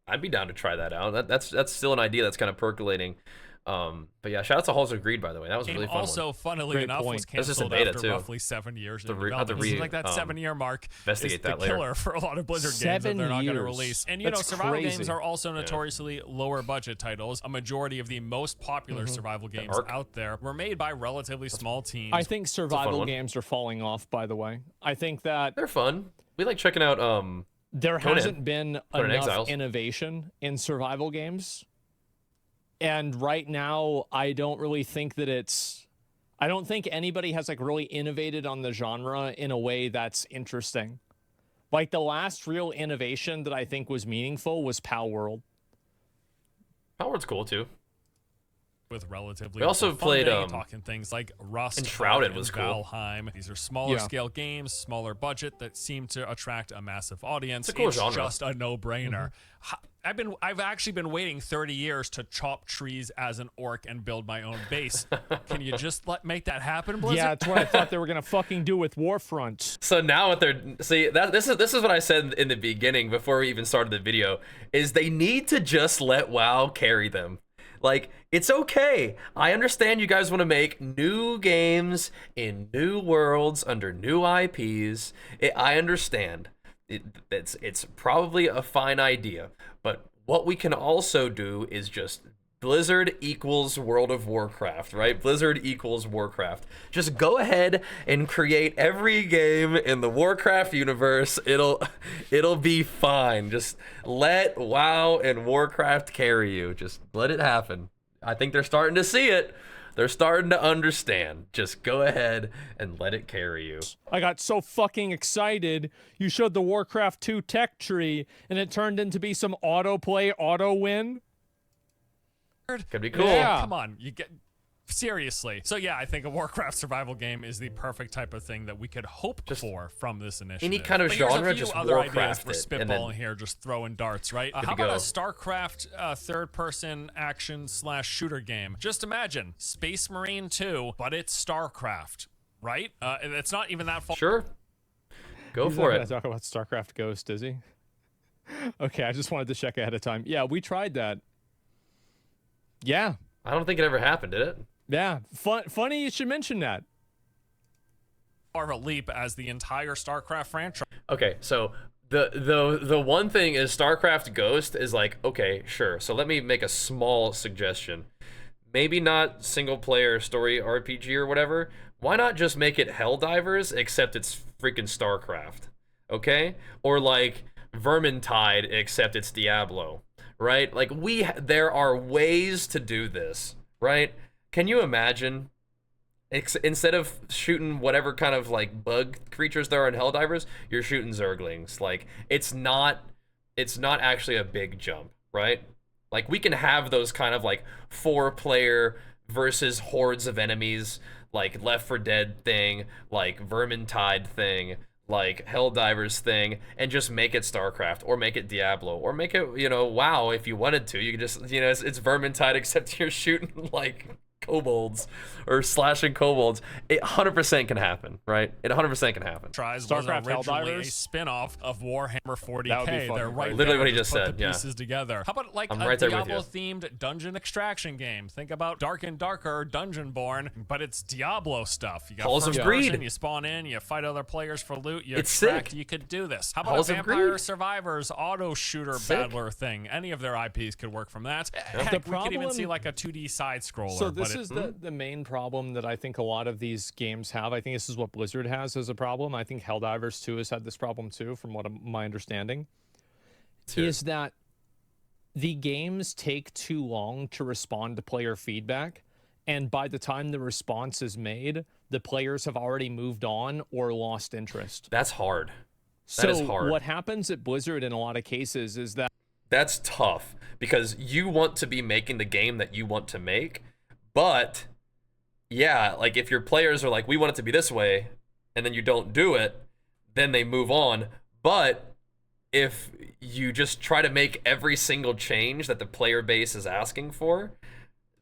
I'd be down to try that out. That's still an idea that's kind of percolating. But yeah, shout out to Halls of Greed, by the way. That was a really fun also, one. Funnily enough, was canceled after roughly 7 years. This is like that 7-year mark. Investigate that later. Killer for a lot of Blizzard games that they're not going to release. And you know, survival games are also notoriously lower budget titles. A majority of the most popular survival games out there were made by relatively small teams. I think survival games are falling off, by the way. I think that they're fun. We like checking out there hasn't been enough innovation in survival games. And right now, I don't really think that I don't think anybody has like really innovated on the genre in a way that's interesting. Like the last real innovation that I think was meaningful was Pal World. Pal World's cool too. With relatively we also played talking things like Rust, Enshrouded was cool. Valheim. These are smaller scale games, smaller budget that seem to attract a massive audience. It's a cool genre. Just a no-brainer. I've actually been waiting 30 years to chop trees as an orc and build my own base. Can you just make that happen, Blizzard? Yeah, that's what I thought they were gonna fucking do with Warfront. So now what this is what I said in the beginning before we even started the video, is they need to just let WoW carry them. Like, it's okay. I understand you guys want to make new games in new worlds under new IPs. I understand. It's probably a fine idea. But what we can also do is just Blizzard equals World of Warcraft, right? Blizzard equals Warcraft. Just go ahead and create every game in the Warcraft universe. It'll be fine. Just let WoW and Warcraft carry you. Just let it happen. I think they're starting to see it. They're starting to understand. Just go ahead and let it carry you. I got so fucking excited. You showed the Warcraft 2 tech tree, and it turned into be some autoplay, auto-win. Could be cool. Yeah. Come on, seriously. So yeah, I think a Warcraft survival game is the perfect type of thing that we could hope for from this initiative. Any kind of genre, just Warcraft we're spitballing here, just throwing darts, right? How about a StarCraft third-person action/shooter game? Just imagine Space Marine 2, but it's StarCraft, right? It's not even that far. Sure. Go for it. He's not gonna talk about StarCraft Ghost, is he? Okay, I just wanted to check ahead of time. Yeah, we tried that. Yeah. I don't think it ever happened, did it? Yeah. Funny you should mention that. Far of a leap as the entire StarCraft franchise. Okay, so The one thing is StarCraft Ghost is like, okay, sure. So let me make a small suggestion. Maybe not single player story RPG or whatever. Why not just make it Helldivers, except it's freaking StarCraft? Okay? Or like Vermintide, except it's Diablo, right? Like there are ways to do this, right? Can you imagine? Instead of shooting whatever kind of like bug creatures there are in Helldivers, you're shooting Zerglings. Like it's not actually a big jump, right? Like we can have those kind of like 4-player versus hordes of enemies, like Left 4 Dead thing, like Vermintide thing, like Helldivers thing, and just make it StarCraft or make it Diablo or make it, you know, WoW if you wanted to. You could just, you know, it's Vermintide except you're shooting like kobolds or slashing kobolds. It 100% can happen, right? It 100% can happen. Tries was originally a spin-off of Warhammer 40K. They're right literally there. what he just said. The pieces together. How about like I'm a right Diablo-themed dungeon extraction game? Think about Dark and Darker Dungeonborn, but it's Diablo stuff. You got Halls of Greed. You spawn in, you fight other players for loot, you it's extract. sick. You could do this. How about Halls a of Vampire Greed. Survivors auto shooter battler thing? Any of their IPs could work from that. Heck, we could even see like a 2D side scroller. So this is the main problem that I think a lot of these games have. I think this is what Blizzard has as a problem. I think Helldivers 2 has had this problem too, from what my understanding, is that the games take too long to respond to player feedback, and by the time the response is made, the players have already moved on or lost interest. That's hard. That is hard. What happens at Blizzard in a lot of cases is that that's tough because you want to be making the game that you want to make, but yeah, like if your players are like, we want it to be this way, and then you don't do it, then they move on. But if you just try to make every single change that the player base is asking for,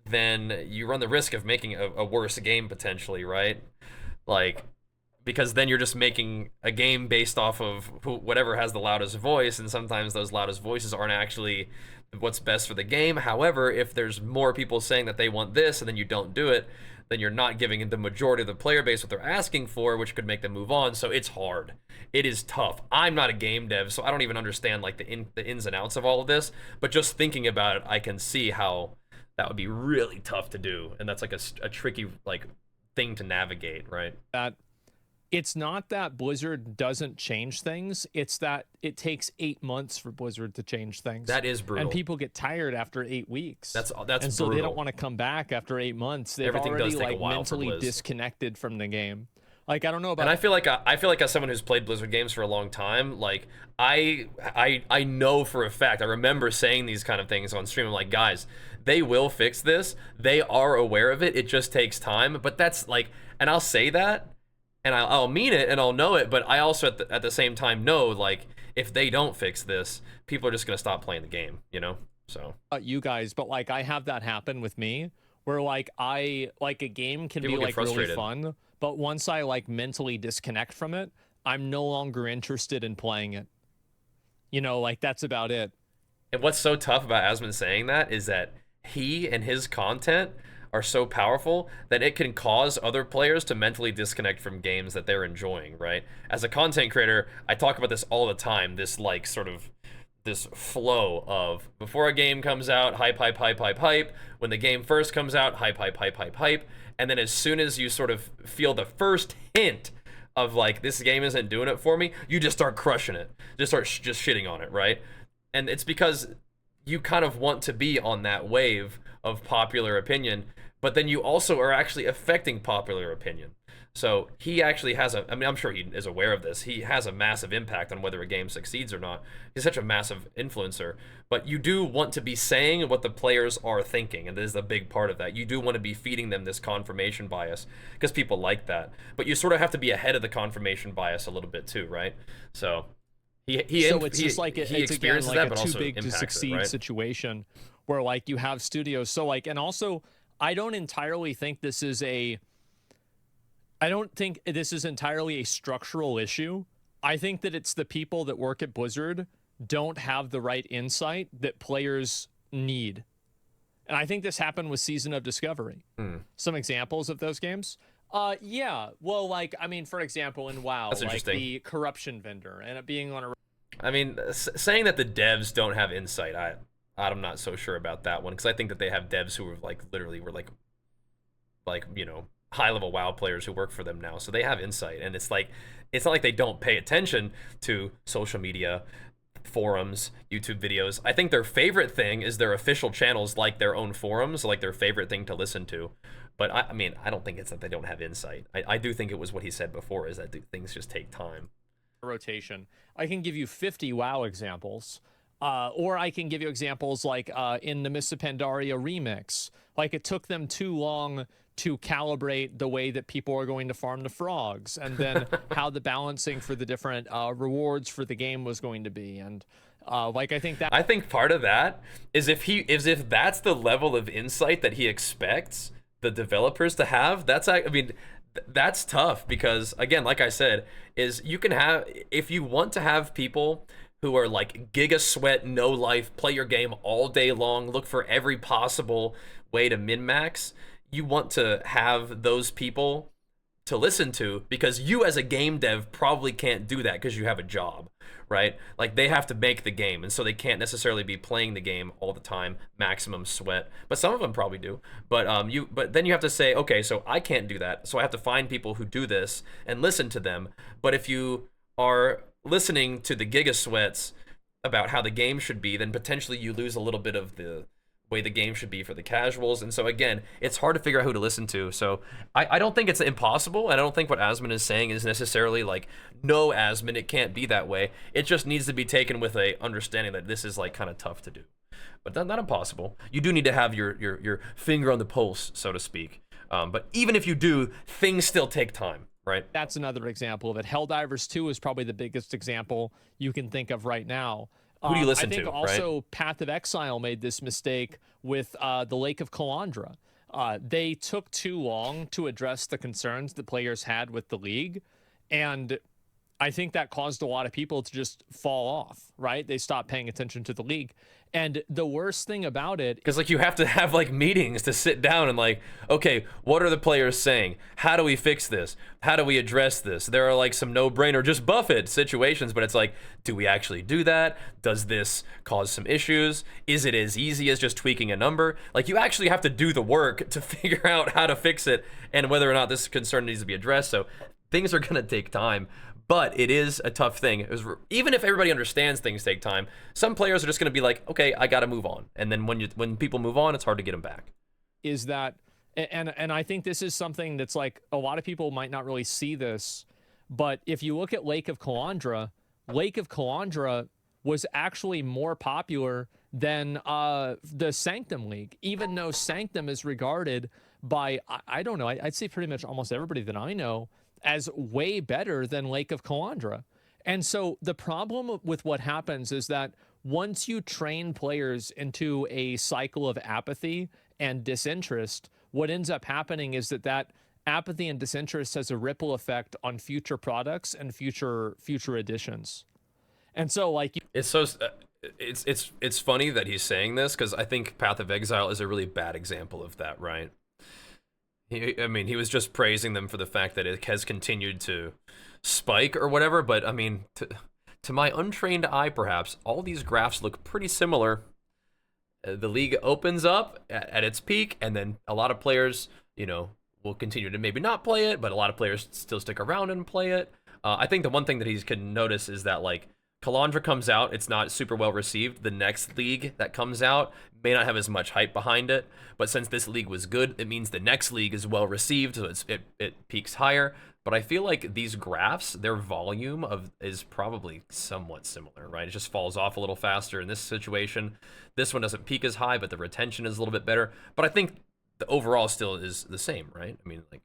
then you run the risk of making a worse game potentially, right? Like, because then you're just making a game based off of whatever has the loudest voice, and sometimes those loudest voices aren't actually what's best for the game. However, if there's more people saying that they want this and then you don't do it, then you're not giving the majority of the player base what they're asking for, which could make them move on. So it's hard. It is tough. I'm not a game dev, so I don't even understand like the ins and outs of all of this, but just thinking about it, I can see how that would be really tough to do, and that's like a tricky like thing to navigate, right? It's not that Blizzard doesn't change things, it's that it takes 8 months for Blizzard to change things. That is brutal. And people get tired after 8 weeks. That's and so brutal. they don't want to come back after 8 months. They've Everything already does take a like while mentally disconnected from the game. Like, I don't know about. And I feel like as someone who's played Blizzard games for a long time, like I know for a fact, I remember saying these kind of things on stream. I'm like, guys, they will fix this. They are aware of it. It just takes time. But that's like, and I'll say that, and I'll mean it, and I'll know it. But I also at the same time know, like, if they don't fix this, people are just gonna stop playing the game, you know. So you guys, but like I have that happen with me, where like a game can people be like really frustrated. fun, but once I like mentally disconnect from it, I'm no longer interested in playing it. You know, like that's about it. And what's so tough about Asmon saying that is that he and his content are so powerful that it can cause other players to mentally disconnect from games that they're enjoying, right? As a content creator, I talk about this all the time, this like sort of this flow of before a game comes out, hype. When the game first comes out, hype. And then as soon as you sort of feel the first hint of like, this game isn't doing it for me, you just start crushing it. Just start just shitting on it, right? And it's because you kind of want to be on that wave of popular opinion, but then you also are actually affecting popular opinion. So he actually has I mean, I'm sure he is aware of this. He has a massive impact on whether a game succeeds or not. He's such a massive influencer. But you do want to be saying what the players are thinking, and this is a big part of that. You do want to be feeding them this confirmation bias, because people like that. But you sort of have to be ahead of the confirmation bias a little bit too, right? So it's just like it's again like that, a too big to succeed situation, where like you have studios. So like, and also I don't think this is entirely a structural issue. I think that it's the people that work at Blizzard don't have the right insight that players need. And I think this happened with Season of Discovery. Some examples of those games. Yeah. Well, like, I mean, for example, in WoW, like the corruption vendor and it being on a I mean, saying that the devs don't have insight, I'm not so sure about that one, because I think that they have devs who were like literally were like you know, high level WoW players who work for them now, so they have insight, and it's like it's not like they don't pay attention to social media, forums, YouTube videos. I think their favorite thing is their official channels, like their own forums, like their favorite thing to listen to. But I mean, I don't think it's that they don't have insight. I do think it was what he said before, is that things just take time. Rotation. I can give you 50 WoW examples, or I can give you examples like in the Mists of Pandaria remix. Like, it took them too long to calibrate the way that people are going to farm the frogs, and then how the balancing for the different rewards for the game was going to be. And like, I think part of that is if that's the level of insight that he expects the developers to have. That's tough, because again, like I said, is you can have, if you want to have people who are like giga sweat, no life, play your game all day long, look for every possible way to min-max, you want to have those people to listen to, because you as a game dev probably can't do that because you have a job, right? Like, they have to make the game, and so they can't necessarily be playing the game all the time, maximum sweat. But some of them probably do. But then you have to say, okay, so I can't do that, so I have to find people who do this and listen to them. But if you are listening to the giga sweats about how the game should be, then potentially you lose a little bit of the way the game should be for the casuals. And so again, it's hard to figure out who to listen to. So I don't think it's impossible. I don't think what Asmon is saying is necessarily like, no, Asmon, it can't be that way. It just needs to be taken with a understanding that this is like kind of tough to do, but not impossible. You do need to have your finger on the pulse, so to speak. But even if you do, things still take time, right? That's another example of it. Helldivers 2 is probably the biggest example you can think of right now. Who do you listen to? I think also right? Path of Exile made this mistake with the Lake of Kalandra. They took too long to address the concerns that players had with the league, and I think that caused a lot of people to just fall off, right? They stopped paying attention to the league. And the worst thing about it, because like you have to have like meetings to sit down and like, okay, what are the players saying? How do we fix this? How do we address this? There are like some no-brainer, just buff it situations, but it's like, do we actually do that? Does this cause some issues? Is it as easy as just tweaking a number? Like, you actually have to do the work to figure out how to fix it and whether or not this concern needs to be addressed. So things are gonna take time. But it is a tough thing. Even if everybody understands things take time, some players are just going to be like, okay, I got to move on. And then when people move on, it's hard to get them back. Is that, and I think this is something that's like, a lot of people might not really see this, but if you look at Lake of Kalandra was actually more popular than the Sanctum League, even though Sanctum is regarded by, I don't know, I'd say pretty much almost everybody that I know as way better than Lake of Kalandra. And so the problem with what happens is that once you train players into a cycle of apathy and disinterest, what ends up happening is that apathy and disinterest has a ripple effect on future products and future editions. And so like it's funny that he's saying this, because I think Path of Exile is a really bad example of that, right? I mean, he was just praising them for the fact that it has continued to spike or whatever, but I mean, to my untrained eye, perhaps, all these graphs look pretty similar. The league opens up at its peak, and then a lot of players, you know, will continue to maybe not play it, but a lot of players still stick around and play it. I think the one thing that he can notice is that, like, Kalandra comes out, it's not super well received. The next league that comes out may not have as much hype behind it, but since this league was good, it means the next league is well received, so it peaks higher. But I feel like these graphs, their volume is probably somewhat similar, right? It just falls off a little faster in this situation. This one doesn't peak as high, but the retention is a little bit better. But I think the overall still is the same, right? I mean, like,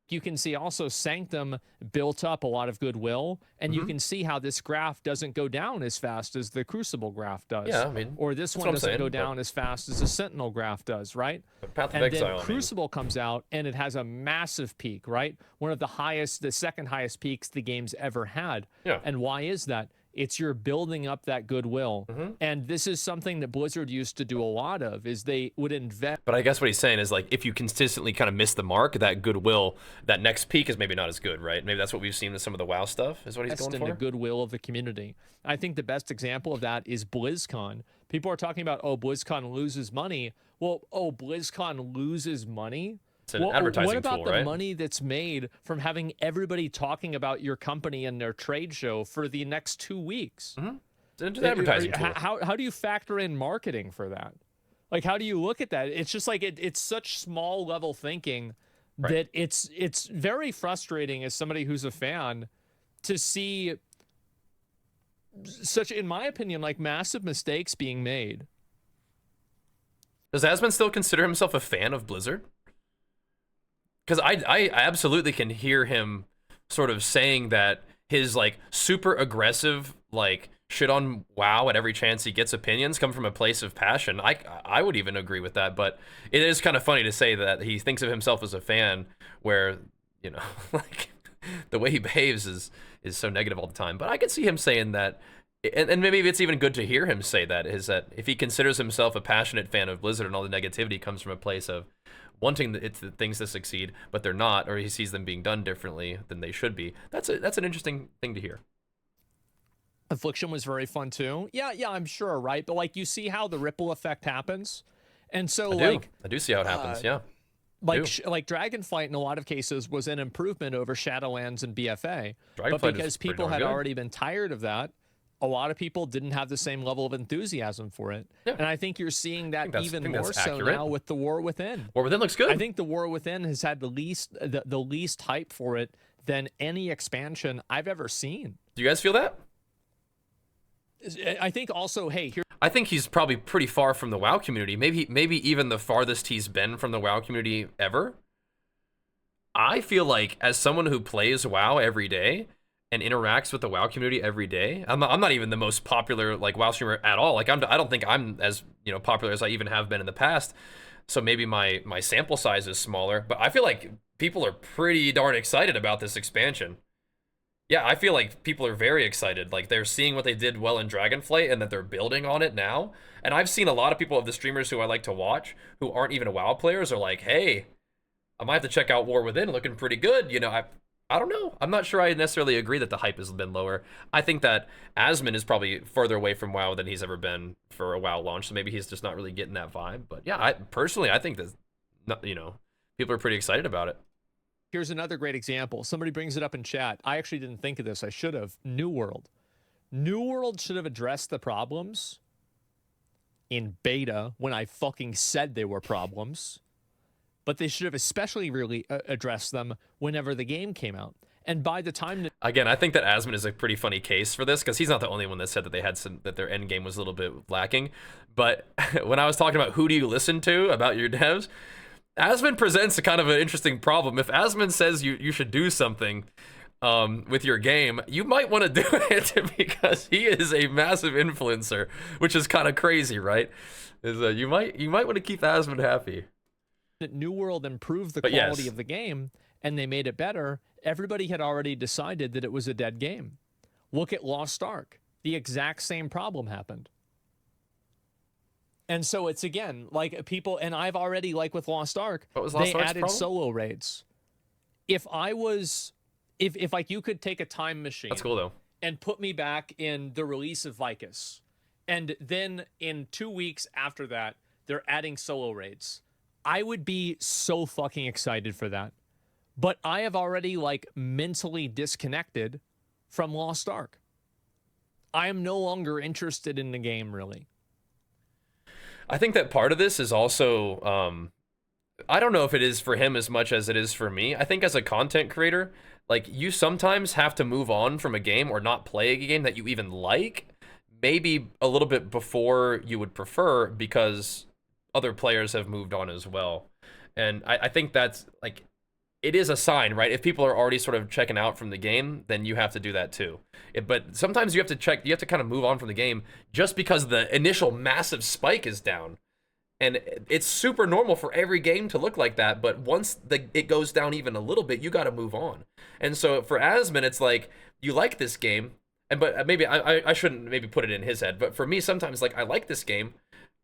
you can see also Sanctum built up a lot of goodwill, and you can see how this graph doesn't go down as fast as the Crucible graph does. Yeah, I mean, or this one doesn't go down as fast as the Sentinel graph does, right? Path of Exile, then Crucible comes out, and it has a massive peak, right? One of the highest, the second highest peaks the game's ever had. Yeah. And why is that? It's you're building up that goodwill. And this is something that Blizzard used to do a lot of, is they would invest. But I guess what he's saying is, like, if you consistently kind of miss the mark, that goodwill, that next peak is maybe not as good, right? Maybe that's what we've seen with some of the WoW stuff, is what he's going for? The goodwill of the community. I think the best example of that is BlizzCon. People are talking about, oh, BlizzCon loses money. Well, oh, BlizzCon loses money? It's an advertising what about tool, the right? money that's made from having everybody talking about your company and their trade show for the next 2 weeks? It's an advertising tool. How do you factor in marketing for that? Like, how do you look at that? It's just like it's such small level thinking that it's very frustrating as somebody who's a fan to see such, in my opinion, like massive mistakes being made. Does Asmon still consider himself a fan of Blizzard? Because I absolutely can hear him sort of saying that his, like, super aggressive, like, shit on WoW at every chance he gets opinions come from a place of passion. I would even agree with that, but it is kind of funny to say that he thinks of himself as a fan where, you know, like, the way he behaves is so negative all the time. But I could see him saying that, and maybe it's even good to hear him say that, is that if he considers himself a passionate fan of Blizzard and all the negativity comes from a place of wanting things to succeed, but they're not, or he sees them being done differently than they should be. That's an interesting thing to hear. Affliction was very fun too. Yeah, I'm sure, right? But like, you see how the ripple effect happens, and so I do see how it happens. Yeah, like Dragonflight in a lot of cases was an improvement over Shadowlands and BFA, but because people had already been tired of that, a lot of people didn't have the same level of enthusiasm for it. Yeah. And I think you're seeing that even more so now with the War Within. War Within looks good. I think the War Within has had the least hype for it than any expansion I've ever seen. Do you guys feel that? I think also, I think he's probably pretty far from the WoW community. Maybe even the farthest he's been from the WoW community ever. I feel like, as someone who plays WoW every day and interacts with the WoW community every day, I'm not even the most popular, like, WoW streamer at all. Like, I don't think I'm as, you know, popular as I even have been in the past. So maybe my sample size is smaller, but I feel like people are pretty darn excited about this expansion. Yeah, I feel like people are very excited. Like, they're seeing what they did well in Dragonflight and that they're building on it now. And I've seen a lot of people, of the streamers who I like to watch, who aren't even WoW players, are like, hey, I might have to check out War Within, looking pretty good. You know, I don't know. I'm not sure I necessarily agree that the hype has been lower. I think that Asmon is probably further away from WoW than he's ever been for a WoW launch, so maybe he's just not really getting that vibe. But yeah, I think that, you know, people are pretty excited about it. Here's another great example. Somebody brings it up in chat. I actually didn't think of this. I should have. New World. New World should have addressed the problems in beta when I fucking said they were problems. But they should have especially really addressed them whenever the game came out. And by the time again, I think that Asmon is a pretty funny case for this, because he's not the only one that said that they had that their end game was a little bit lacking. But when I was talking about who do you listen to about your devs, Asmon presents a kind of an interesting problem. If Asmon says you should do something with your game, you might want to do it because he is a massive influencer, which is kind of crazy, right? You might want to keep Asmon happy. New World improved the quality of the game and they made it better, everybody had already decided that it was a dead game. Look at Lost Ark. The exact same problem happened. And so it's, again, like, people, and I've already, like with Lost Ark, they added solo raids. If like you could take a time machine, that's cool though, and put me back in the release of Vicus, and then in 2 weeks after that, they're adding solo raids, I would be so fucking excited for that. But I have already, like, mentally disconnected from Lost Ark. I am no longer interested in the game, really. I think that part of this is also, I don't know if it is for him as much as it is for me. I think as a content creator, like, you sometimes have to move on from a game or not play a game that you even like, maybe a little bit before you would prefer, because other players have moved on as well. And I think that's, like, it is a sign, right? If people are already sort of checking out from the game, then you have to do that too. But sometimes you have to kind of move on from the game just because the initial massive spike is down. And it's super normal for every game to look like that, but once it goes down even a little bit, you got to move on. And so for Asmon, it's like, you like this game, but maybe I shouldn't maybe put it in his head. But for me, sometimes like I like this game,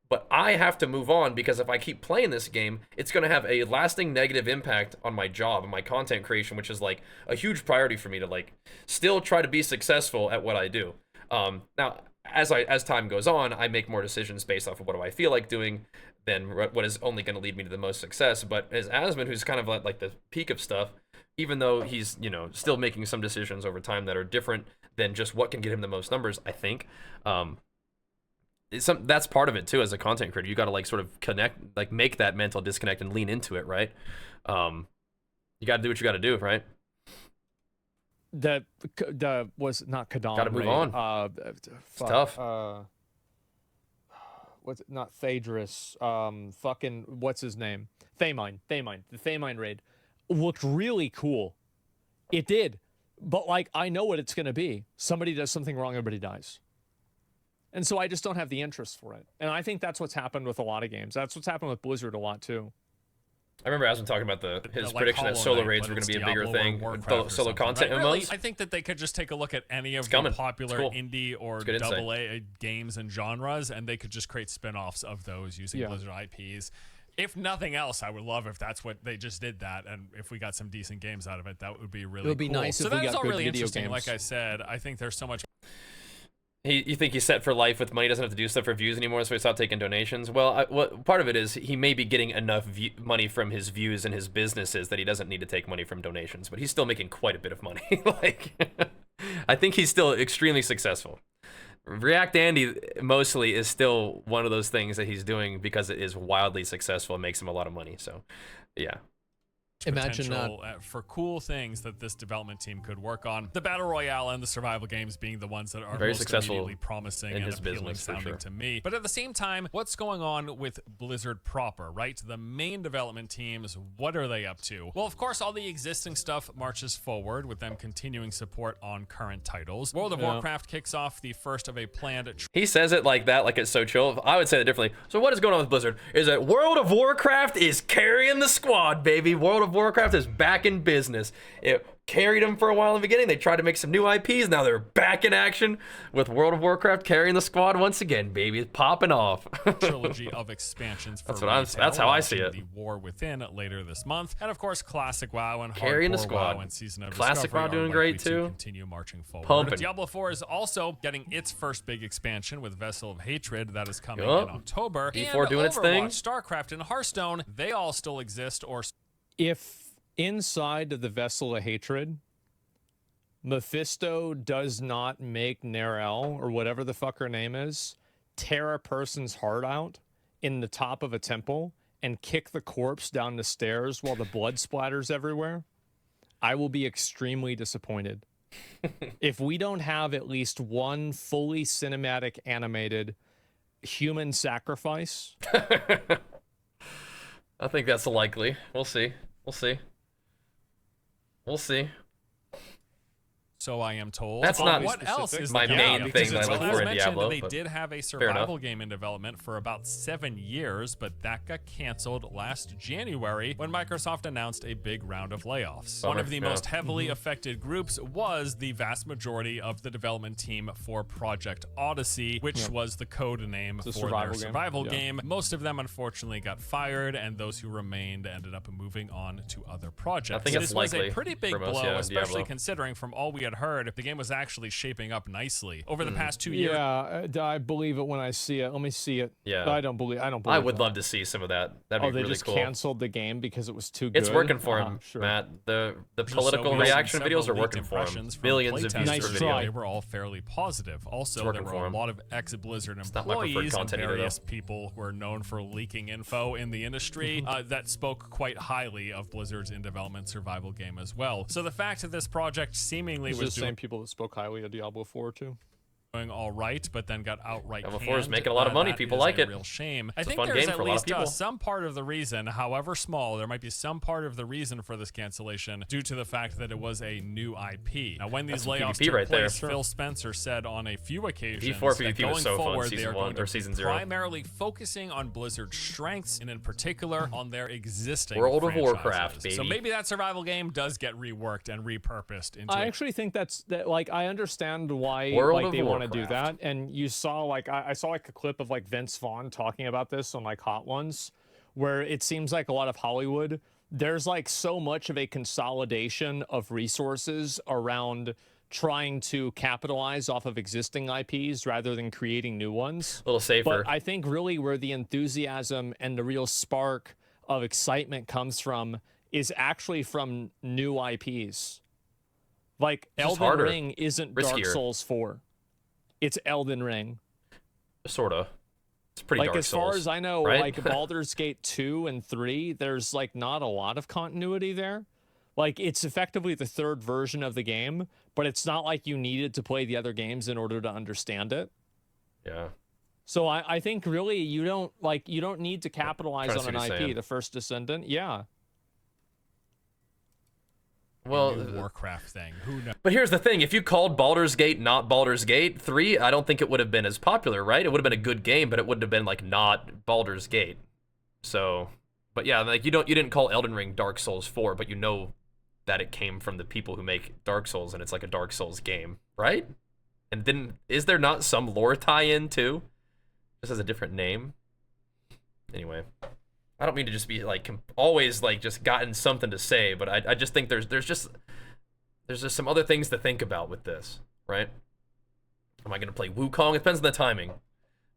but I have to move on because if I keep playing this game, it's going to have a lasting negative impact on my job and my content creation, which is like a huge priority for me to like still try to be successful at what I do. Now, as time goes on, I make more decisions based off of what do I feel like doing than what is only going to lead me to the most success. But as Asmon, who's kind of like the peak of stuff, even though he's, you know, still making some decisions over time that are different than just what can get him the most numbers, I think. That's part of it too. As a content creator, you got to like sort of connect, like make that mental disconnect and lean into it, right? You got to do what you got to do, right? The was not Kadam. Got to move on. It's tough. What's it, not Phaedrus? Fucking what's his name? Thamine. The Thamine raid looked really cool. It did, but like I know what it's gonna be. Somebody does something wrong, everybody dies. And so I just don't have the interest for it. And I think that's what's happened with a lot of games. That's what's happened with Blizzard a lot too. I remember Asmon talking about his prediction that solo raids were going to be a bigger thing, solo content right? MMOs. Really, I think that they could just take a look at any of the popular indie or AA games and genres, and they could just create spin-offs of those using Blizzard IPs. If nothing else, I would love if that's what they just did that, and if we got some decent games out of it, that would be really cool. It would be nice if we got good video games. So that's all really interesting. Like I said, I think there's so much. You think he's set for life with money, doesn't have to do stuff for views anymore, so he stopped taking donations? Well, part of it is he may be getting enough money from his views and his businesses that he doesn't need to take money from donations, but he's still making quite a bit of money. Like, I think he's still extremely successful. React Andy mostly is still one of those things that he's doing because it is wildly successful and makes him a lot of money, so yeah. Imagine that. For cool things that this development team could work on. The Battle Royale and the survival games being the ones that are very most successful immediately promising and appealing sounding to me. But at the same time, what's going on with Blizzard proper, right? The main development teams, what are they up to? Well, of course, all the existing stuff marches forward with them continuing support on current titles. World of Warcraft kicks off the first of a planned... He says it like that, like it's so chill. I would say it differently. So what is going on with Blizzard is that World of Warcraft is carrying the squad, baby. World of Warcraft is back in business. It carried them for a while in the beginning. They tried to make some new IPs. Now they're back in action with World of Warcraft carrying the squad once again, baby. It's popping off. Trilogy of expansions for that's how I see it. The War Within later this month, and of course Classic WoW and carrying the squad. WoW and Season of Classic Discovery WoW doing great too. Continue marching forward. Pumping. Diablo 4 is also getting its first big expansion with Vessel of Hatred that is coming in October. D4 doing its thing. StarCraft and Hearthstone, they all still exist. Or if inside of the Vessel of Hatred, Mephisto does not make Ner'el, or whatever the fuck her name is, tear a person's heart out in the top of a temple and kick the corpse down the stairs while the blood splatters everywhere, I will be extremely disappointed. If we don't have at least one fully cinematic animated human sacrifice. I think that's likely. We'll see. We'll see. So I am told. That's not what else is my main thing that I look for in Diablo. They did have a survival game in development for about 7 years, but that got canceled last January when Microsoft announced a big round of layoffs. One of the most heavily affected groups was the vast majority of the development team for Project Odyssey, which was the code name for their survival game. Most of them unfortunately got fired, and those who remained ended up moving on to other projects. I think this was a pretty big blow, especially Diablo. considering from all we had heard, the game was actually shaping up nicely over the past 2 years. Yeah, I believe it when I see it. Let me see it. Yeah, I don't believe. I would love to see some of that. That'd be really cool. They just canceled the game because it was too good. It's working for him, Matt. The political reaction videos are working for him. Millions of views per video. They were all fairly positive. Also, there were a lot of ex-Blizzard employees and various people who are known for leaking info in the industry that spoke quite highly of Blizzard's in-development survival game as well. So the fact that this project seemingly was the same people that spoke highly of Diablo 4 too. doing all right, but then got outright Diablo canned. 4 is making a lot of money. That People is like a it. Real shame. It's I a think fun there's game at for a lot of least people. some part of the reason, however small, there might be some part of the reason for this cancellation due to the fact that it was a new IP. Now, when these layoffs PvP took right there. place, Phil Spencer said on a few occasions P4 that PvP going was so fun, forward, they season are 1 going to or season be 0. primarily focusing on Blizzard's strengths, and in particular on their existing World of franchises. Warcraft, baby. So maybe that survival game does get reworked and repurposed into. I actually think that like I understand why World like of they want to do Warcraft. that, and you saw like I saw like a clip of like Vince Vaughn talking about this on like Hot Ones, where it seems like a lot of Hollywood, there's like so much of a consolidation of resources around trying to capitalize off of existing IPs rather than creating new ones. A little safer. But I think really where the enthusiasm and the real spark of excitement comes from is actually from new IPs. Like It's Elden harder, Ring isn't Dark riskier. Souls 4. It's Elden Ring. Sorta. It's pretty Like Dark as far Souls, as I know, right? like Baldur's Gate 2 and 3, there's like not a lot of continuity there. Like it's effectively the third version of the game, but it's not like you needed to play the other games in order to understand it. Yeah. So I think really you don't need to capitalize Trying to on see an what IP. you're saying. The First Descendant, yeah. Well, new Warcraft thing. Who knows? but here's the thing. If you called Baldur's Gate not Baldur's Gate 3, I don't think it would have been as popular, right? It would have been a good game, but it wouldn't have been like not Baldur's Gate. So, but yeah, like you didn't call Elden Ring Dark Souls 4, but you know that it came from the people who make Dark Souls, and it's like a Dark Souls game, right? And then is there not some lore tie-in too? Just as a different name. Anyway, I don't mean to just be like always like just gotten something to say, but I just think there's just some other things to think about with this, right? Am I gonna play Wukong? It depends on the timing.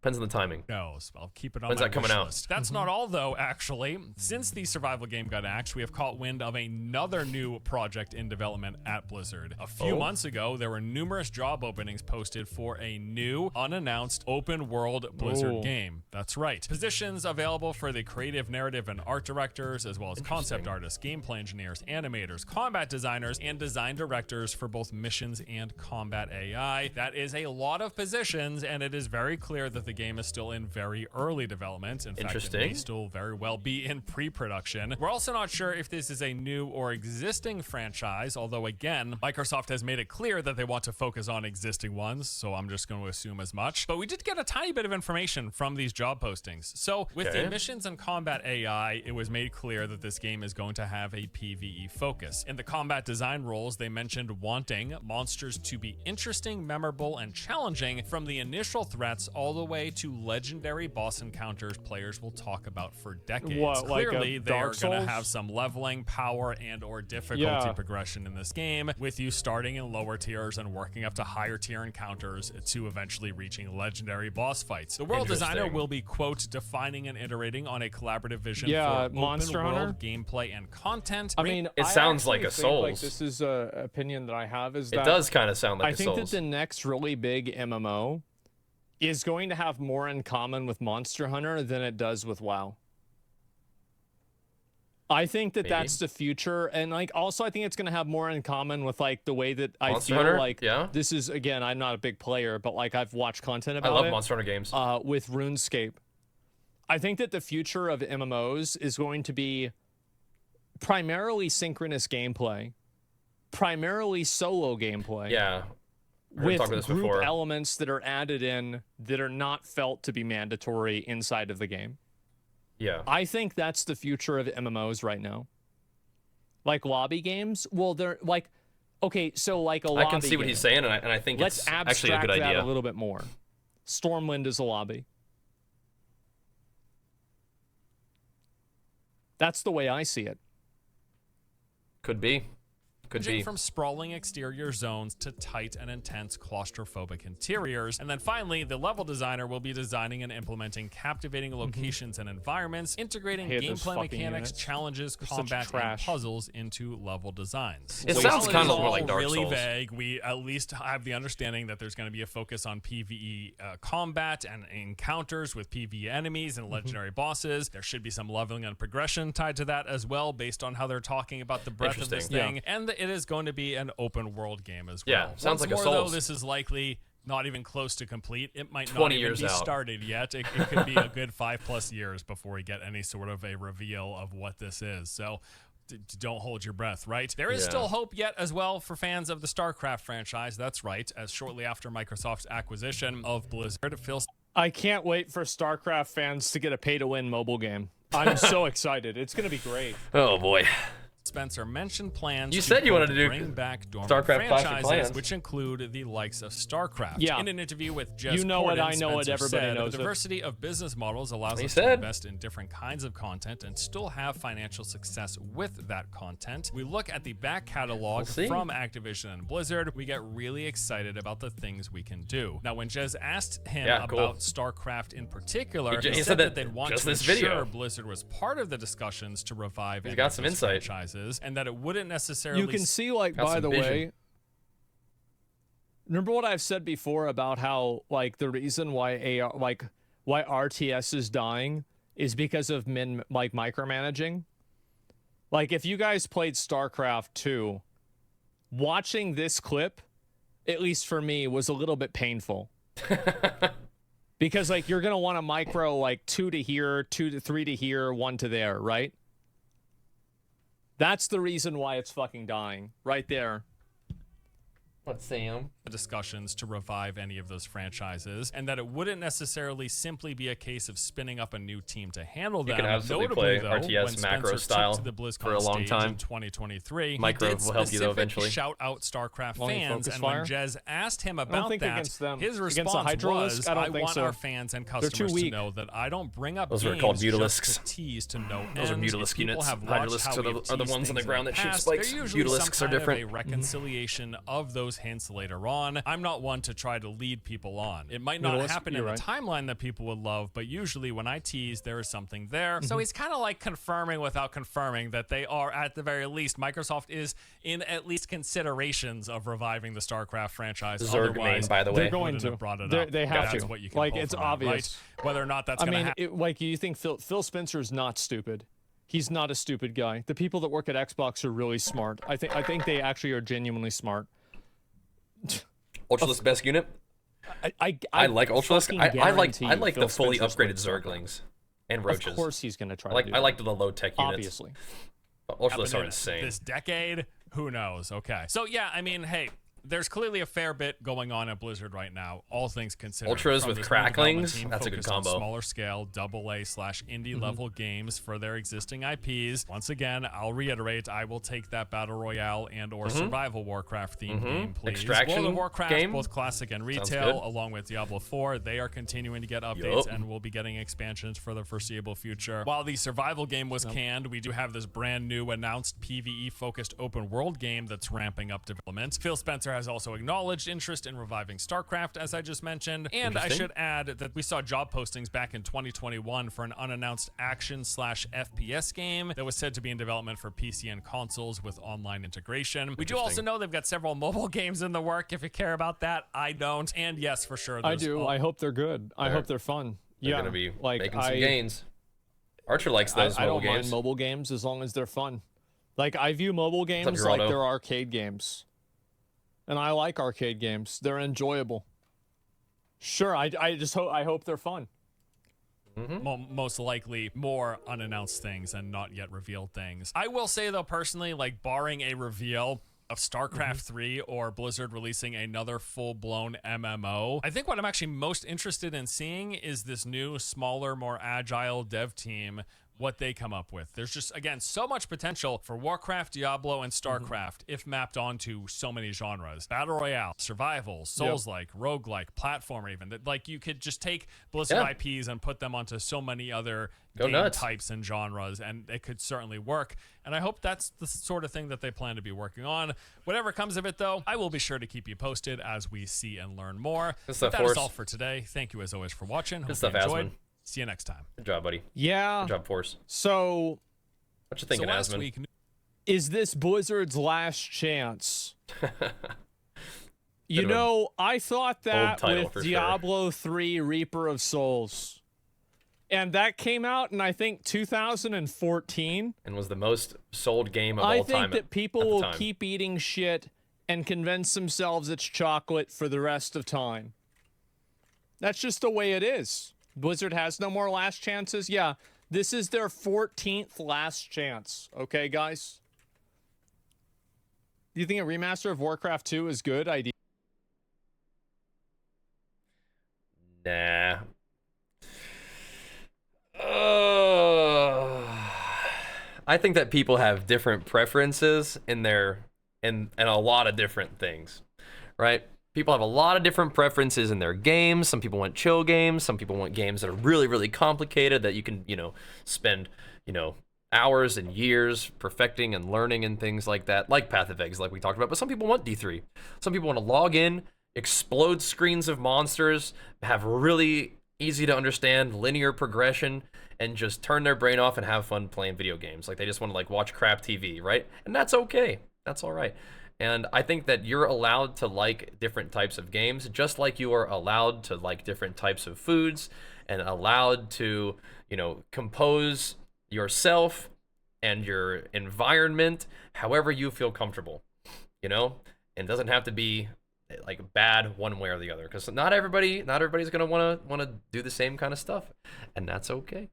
Depends on the timing. Knows. I'll keep it on When's my that coming wish out? list. That's not all, though, actually. Since the survival game got axed, we have caught wind of another new project in development at Blizzard. A few months ago, there were numerous job openings posted for a new, unannounced, open-world Blizzard game. That's right. Positions available for the creative narrative and art directors, as well as concept artists, gameplay engineers, animators, combat designers, and design directors for both missions and combat AI. That is a lot of positions, and it is very clear that the game is still in very early development. In fact, it may still very well be in pre-production. We're also not sure if this is a new or existing franchise, although again, Microsoft has made it clear that they want to focus on existing ones, so I'm just going to assume as much. But we did get a tiny bit of information from these job postings. So with the missions and combat AI, it was made clear that this game is going to have a PvE focus. In the combat design roles, they mentioned wanting monsters to be interesting, memorable, and challenging from the initial threats all the way to legendary boss encounters players will talk about for decades. What, like Clearly, they are Dark going to Souls? have some leveling, power, and or difficulty progression in this game, with you starting in lower tiers and working up to higher tier encounters to eventually reaching legendary boss fights. The world designer will be, quote, defining and iterating on a collaborative vision for Monster open world Hunter? gameplay and content. I mean, It sounds like a Souls. Like this is a opinion that I have is It that does kind of sound like I a think Souls. that the next really big MMO is going to have more in common with Monster Hunter than it does with WoW. I think that that's the future, and like also I think it's going to have more in common with like the way that I Monster feel Hunter? like Yeah. this is, again, I'm not a big player, but like I've watched content about I love it Monster Hunter games. with RuneScape. I think that the future of MMOs is going to be primarily synchronous gameplay, primarily solo gameplay. Yeah. With talked about this group before. elements that are added in that are not felt to be mandatory inside of the game. Yeah. I think that's the future of MMOs right now. Like lobby games, well, they're like, okay, so like a lobby I can see what game. he's saying, and I think Let's it's abstract actually a good that idea. a little bit more. Stormwind is a lobby. That's the way I see it. Could be. Could Ranging be. from sprawling exterior zones to tight and intense claustrophobic interiors. And then finally, the level designer will be designing and implementing captivating locations and environments, integrating Hate those gameplay fucking mechanics, units. challenges, They're such combat, and trash. puzzles into level designs. It So sounds while kind is of more like all Dark really Souls. vague, we at least have the understanding that there's going to be a focus on PvE combat and encounters with PvE enemies and legendary bosses. There should be some leveling and progression tied to that as well, based on how they're talking about the breadth of this Interesting. thing. And it is going to be an open world game as well. Yeah, sounds Once like a more, Souls. though, this is likely not even close to complete. It might 20 not even years be out. started yet. It could be a good 5+ years before we get any sort of a reveal of what this is. So don't hold your breath, right? There is still hope yet as well for fans of the StarCraft franchise. That's right, as shortly after Microsoft's acquisition of Blizzard, I can't wait for StarCraft fans to get a pay-to-win mobile game. I'm so excited. It's going to be great. Oh, boy. Spencer mentioned plans you said you wanted to do bring back dormant StarCraft franchises, which include the likes of StarCraft. Yeah. In an interview with Jez You know what I Corden, know what Spencer everybody said, knows. The diversity of business models allows us to invest in different kinds of content and still have financial success with that content. We look at the back catalog from Activision and Blizzard. We get really excited about the things we can do. Now, when Jez asked him about StarCraft in particular, he said that they'd want to ensure Blizzard was part of the discussions to revive franchises, and that it wouldn't necessarily. You can see, like, by the way, remember what I've said before about how, like, the reason why why RTS is dying is because of micromanaging. Like, if you guys played StarCraft 2, watching this clip, at least for me, was a little bit painful. Because, like, you're gonna want to micro, like, 2 to here, 2 to 3 to here, 1 to there, right? That's the reason why it's fucking dying. Right there. Let's see him. Discussions to revive any of those franchises, and that it wouldn't necessarily simply be a case of spinning up a new team to handle them. You can absolutely Notably, play RTS macro style for a long time. In 2023, Micro will help you though eventually. Shout out StarCraft fans, and when Jez asked him about that, his response was, "I want our fans and customers to know that I don't bring up those games are called just to tease to no end. Those are Mutalisk units. Hydralisks are the ones on the ground that shoot spikes. Mutalisks are different. A reconciliation of those hints later on. I'm not one to try to lead people on. It might not happen in the timeline that people would love, but usually when I tease, there is something there. So he's kind of like confirming without confirming that they are, at the very least, Microsoft is in at least considerations of reviving the StarCraft franchise. Zerg main, by the way. They're going to. They have to. What you can like, it's obvious. Right? Whether or not that's going to happen. Like, you think Phil Spencer's not stupid. He's not a stupid guy. The people that work at Xbox are really smart. I think they actually are genuinely smart. Ultralisk best unit. I like Ultralisk. I like the fully upgraded Zerglings and Roaches. Of course he's gonna try. I liked the low tech units. Obviously. But Ultralisks are insane. This decade, who knows? Okay, so yeah, I mean, hey. There's clearly a fair bit going on at Blizzard right now, all things considered. Ultras with cracklings, that's a good combo. Smaller scale, AA/indie level games for their existing IPs. Once again, I'll reiterate, I will take that Battle Royale and or Survival Warcraft themed game, please. Extraction World of Warcraft, game? both classic and retail, along with Diablo 4, they are continuing to get updates and will be getting expansions for the foreseeable future. While the Survival game was canned, we do have this brand new announced PvE-focused open world game that's ramping up development. Phil Spencer has also acknowledged interest in reviving StarCraft, as I just mentioned, and I should add that we saw job postings back in 2021 for an unannounced action/FPS game that was said to be in development for PC and consoles with online integration. We do also know they've got several mobile games in the work. If you care about that, I don't. And yes, for sure, I do. I hope they're good. I hope they're fun. They're gonna be making some gains. Archer likes those mobile games. I don't mind mobile games as long as they're fun. Like, I view mobile games like they're arcade games. And I like arcade games. They're enjoyable. Sure, I hope they're fun. Most likely more unannounced things and not yet revealed things. I will say, though, personally, like, barring a reveal of StarCraft 3 or Blizzard releasing another full-blown MMO, I think what I'm actually most interested in seeing is this new, smaller, more agile dev team, what they come up with. There's just, again, so much potential for Warcraft, Diablo, and StarCraft if mapped onto so many genres. Battle Royale, Survival, Souls-like, Roguelike, Platformer even. That, like, you could just take Blizzard IPs and put them onto so many other game types and genres, and it could certainly work. And I hope that's the sort of thing that they plan to be working on. Whatever comes of it, though, I will be sure to keep you posted as we see and learn more. That is all for today. Thank you, as always, for watching. Hope you enjoyed. See you next time. Good job, buddy. Yeah. Good job, Force. So, what you thinking, Asmon? Is this Blizzard's last chance? You know, I thought that with Diablo 3 Reaper of Souls. And that came out in, I think, 2014. And was the most sold game of all time. I think that people will keep eating shit and convince themselves it's chocolate for the rest of time. That's just the way it is. Blizzard has no more last chances. Yeah, this is their 14th last chance. Okay, guys? Do you think a remaster of Warcraft 2 is good idea? Nah. I think that people have different preferences in a lot of different things, right? People have a lot of different preferences in their games. Some people want chill games. Some people want games that are really, really complicated that you can, spend, hours and years perfecting and learning and things like that, like Path of Eggs, like we talked about. But some people want D3. Some people want to log in, explode screens of monsters, have really easy to understand linear progression, and just turn their brain off and have fun playing video games. Like they just want to watch crap TV, right? And that's okay. That's all right. And I think that you're allowed to like different types of games, just like you are allowed to like different types of foods and allowed to, compose yourself and your environment however you feel comfortable, And it doesn't have to be bad one way or the other, because not everybody's gonna want to do the same kind of stuff, and that's okay.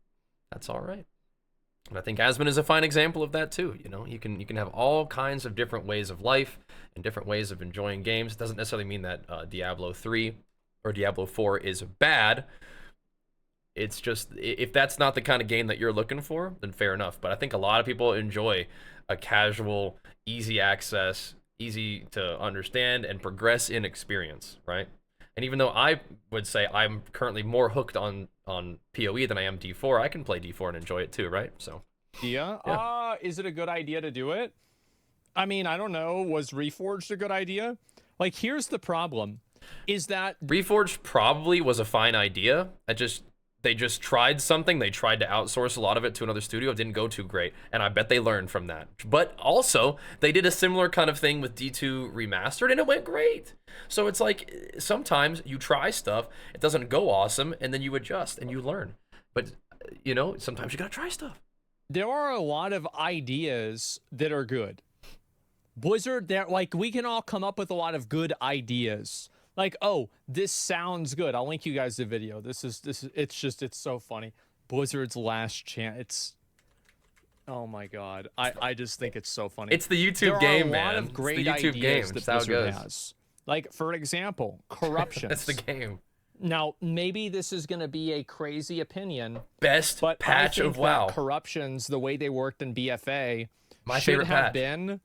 That's all right. And I think Asmon is a fine example of that too. You can have all kinds of different ways of life and different ways of enjoying games. It doesn't necessarily mean that Diablo 3 or Diablo 4 is bad. It's just, if that's not the kind of game that you're looking for, then fair enough. But I think a lot of people enjoy a casual, easy access, easy to understand and progress in experience, right? And even though I would say I'm currently more hooked on PoE than I am D4, I can play D4 and enjoy it too, right? So yeah. Is it a good idea to do it? I mean, I don't know. Was Reforged a good idea? Here's the problem, is that Reforged probably was a fine idea. They just tried something. They tried to outsource a lot of it to another studio. It didn't go too great, and I bet they learned from that. But also, they did a similar kind of thing with D2 Remastered, and it went great. So it's sometimes you try stuff, it doesn't go awesome, and then you adjust and you learn. But, sometimes you gotta try stuff. There are a lot of ideas that are good. Blizzard, we can all come up with a lot of good ideas. Oh, this sounds good. I'll link you guys the video. It's so funny. Blizzard's last chance. Oh my God. I just think it's so funny. It's the YouTube game, man. There are a lot of great ideas that Blizzard has. For example, Corruptions. That's the game. Now, maybe this is going to be a crazy opinion. Best patch of WoW. Corruptions, the way they worked in BFA, my should favorite have patch. been...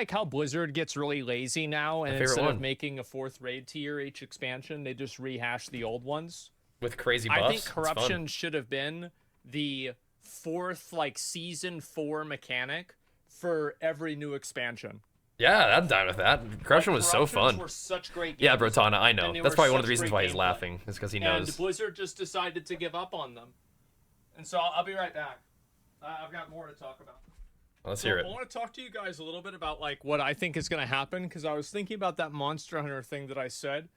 how Blizzard gets really lazy now, and instead of making a 4th raid tier each expansion, they just rehash the old ones? With crazy buffs? I think Corruption should have been the 4th, Season 4 mechanic for every new expansion. Yeah, I'm down with that. Corruption was so fun. Were such great games. Yeah, Brotana, I know. That's probably one of the reasons why he's laughing, is because he knows. And Blizzard just decided to give up on them. And so I'll be right back. I've got more to talk about. Let's hear it. I want to talk to you guys a little bit about what I think is going to happen, because I was thinking about that Monster Hunter thing that I said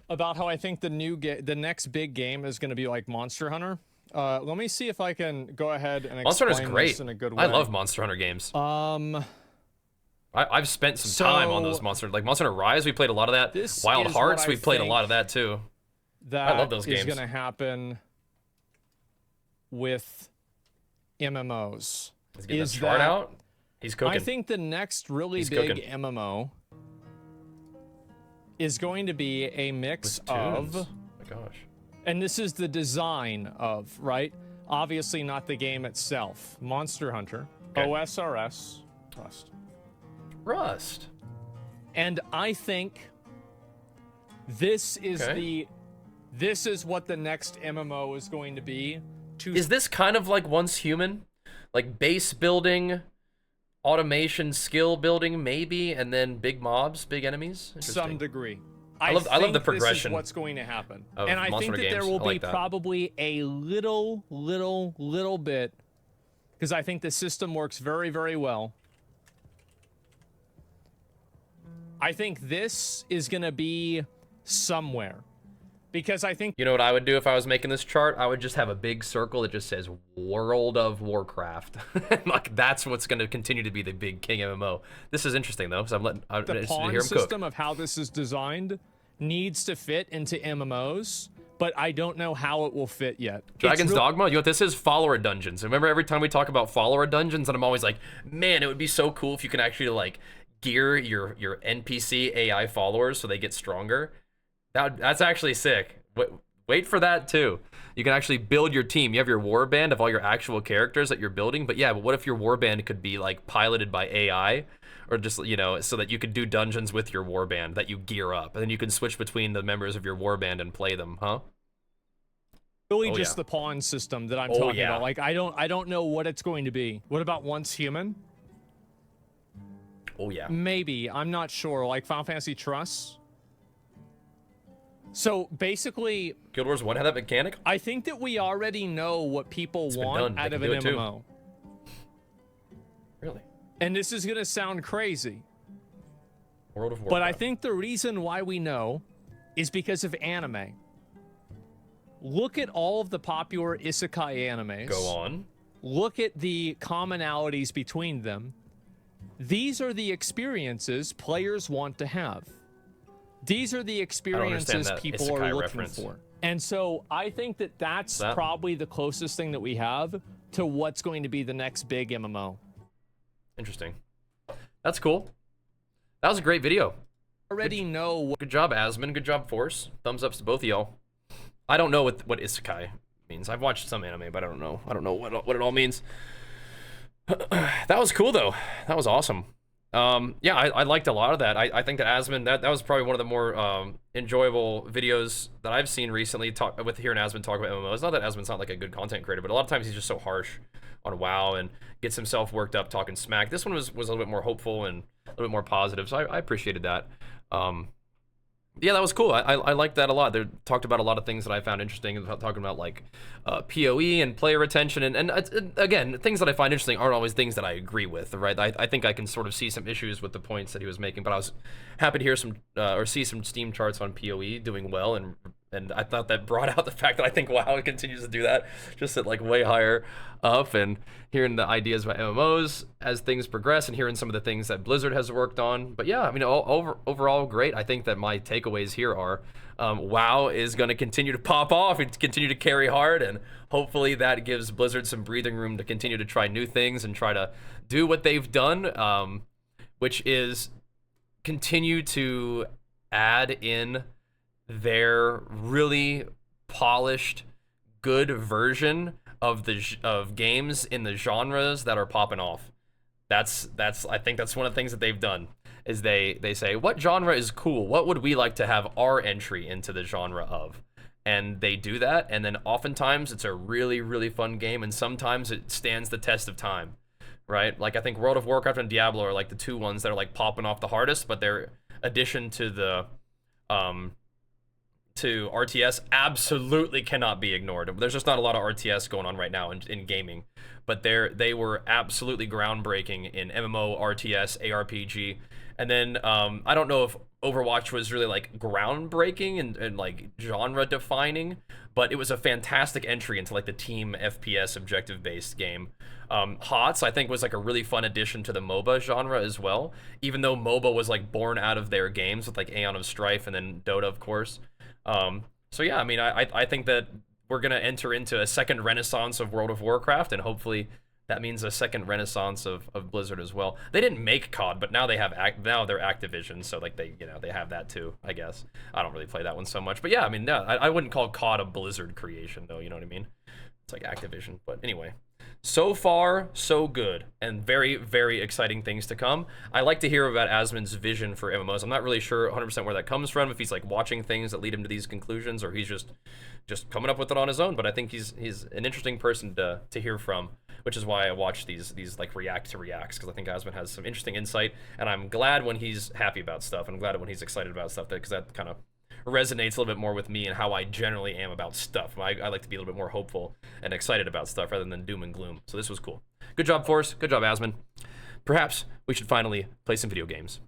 about how I think the next big game is going to be like Monster Hunter. Let me see if I can go ahead and explain this in a good way. I love Monster Hunter games. I've spent some time on those Monster Hunter Rise. We played a lot of that. Wild Hearts, we played a lot of that too. I love those games. That is going to happen with MMOs. He's getting the chart out. He's cooking. I think the next really big MMO is going to be a mix of... Oh my gosh. And this is the design of, right? Obviously not the game itself. Monster Hunter, okay. OSRS, Rust. And I think this is what the next MMO is going to be. Is this kind of like Once Human? Like base building, automation, skill building, maybe, and then big mobs, big enemies? Some degree. I love the progression. This is what's going to happen. And I think that there will be probably a little bit, because I think the system works very, very well. I think this is going to be somewhere. Because I think... You know what I would do if I was making this chart? I would just have a big circle that just says World of Warcraft. Like, that's what's going to continue to be the big king MMO. This is interesting, though, because the pawn system of how this is designed needs to fit into MMOs, but I don't know how it will fit yet. Dragon's Dogma? You know what this is? Follower dungeons. Remember every time we talk about follower dungeons, and I'm always like, man, it would be so cool if you can actually, like, gear your NPC AI followers so they get stronger. That's actually sick. Wait for that too. You can actually build your team. You have your warband of all your actual characters that you're building, but yeah, but what if your warband could be like piloted by AI, or just, you know, so that you could do dungeons with your warband that you gear up, and then you can switch between the members of your warband and play them, huh? Really, just the pawn system that I'm talking about. Like, I don't know what it's going to be. What about Once Human? Oh yeah. Maybe, I'm not sure. Like Final Fantasy Trust. So basically, Guild Wars 1 had that mechanic? I think that we already know what people want out of an MMO. Really? And this is going to sound crazy. World of Warcraft. But I think the reason why we know is because of anime. Look at all of the popular isekai animes. Go on. Look at the commonalities between them. These are the experiences players want to have. These are the experiences people are looking for. And so I think that that's probably the closest thing that we have to what's going to be the next big MMO. Interesting. That's cool. That was a great video. Already know. Good job, Asmon. Good job, Force. Thumbs ups to both of y'all. I don't know what isekai means. I've watched some anime, but I don't know. I don't know what it all means. That was cool, though. That was awesome. Yeah, I liked a lot of that. I think that Asmon, that was probably one of the more enjoyable videos that I've seen recently with hearing Asmon talk about MMOs. Not that Asmon's not like a good content creator, but a lot of times he's just so harsh on WoW and gets himself worked up talking smack. This one was a little bit more hopeful and a little bit more positive, so I appreciated that. Yeah, that was cool. I liked that a lot. They talked about a lot of things that I found interesting, talking about like PoE and player retention, and again, things that I find interesting aren't always things that I agree with, right? I think I can sort of see some issues with the points that he was making, but I was happy to hear some or see some Steam charts on PoE doing well, and I thought that brought out the fact that I think WoW continues to do that, just at like way higher up, and hearing the ideas about MMOs as things progress, and hearing some of the things that Blizzard has worked on. But yeah, I mean, overall great. I think that my takeaways here are WoW is going to continue to pop off and continue to carry hard, and hopefully that gives Blizzard some breathing room to continue to try new things and try to do what they've done, which is continue to add in their really polished, good version of games in the genres that are popping off. That's I think that's one of the things that they've done, is they say, what genre is cool? What would we like to have our entry into the genre of? And they do that, and then oftentimes it's a really, really fun game, and sometimes it stands the test of time, right? Like I think World of Warcraft and Diablo are like the two ones that are like popping off the hardest, but their addition to the to RTS absolutely cannot be ignored. There's just not a lot of RTS going on right now in gaming, but they were absolutely groundbreaking in MMO, RTS, ARPG, and then I don't know if Overwatch was really like groundbreaking and like genre defining, but it was a fantastic entry into like the team FPS objective based game. HOTS I think was like a really fun addition to the MOBA genre as well, even though MOBA was like born out of their games with like Aeon of Strife and then Dota, of course. So yeah, I mean, I think that we're gonna enter into a second renaissance of World of Warcraft, and hopefully that means a second renaissance of Blizzard as well. They didn't make COD, but now they have now they're Activision, so like they have that too, I guess. I don't really play that one so much, but yeah, I mean, no, I wouldn't call COD a Blizzard creation though, you know what I mean? It's like Activision, but anyway. So far, so good, and very, very exciting things to come. I like to hear about Asmon's vision for MMOs. I'm not really sure 100% where that comes from, if he's like watching things that lead him to these conclusions, or he's just coming up with it on his own. But I think he's an interesting person to hear from, which is why I watch these like react to reacts, because I think Asmon has some interesting insight, and I'm glad when he's happy about stuff, and I'm glad when he's excited about stuff, because that kind of resonates a little bit more with me and how I generally am about stuff. I like to be a little bit more hopeful and excited about stuff rather than doom and gloom. So this was cool. Good job, Force. Good job, Asmon. Perhaps we should finally play some video games.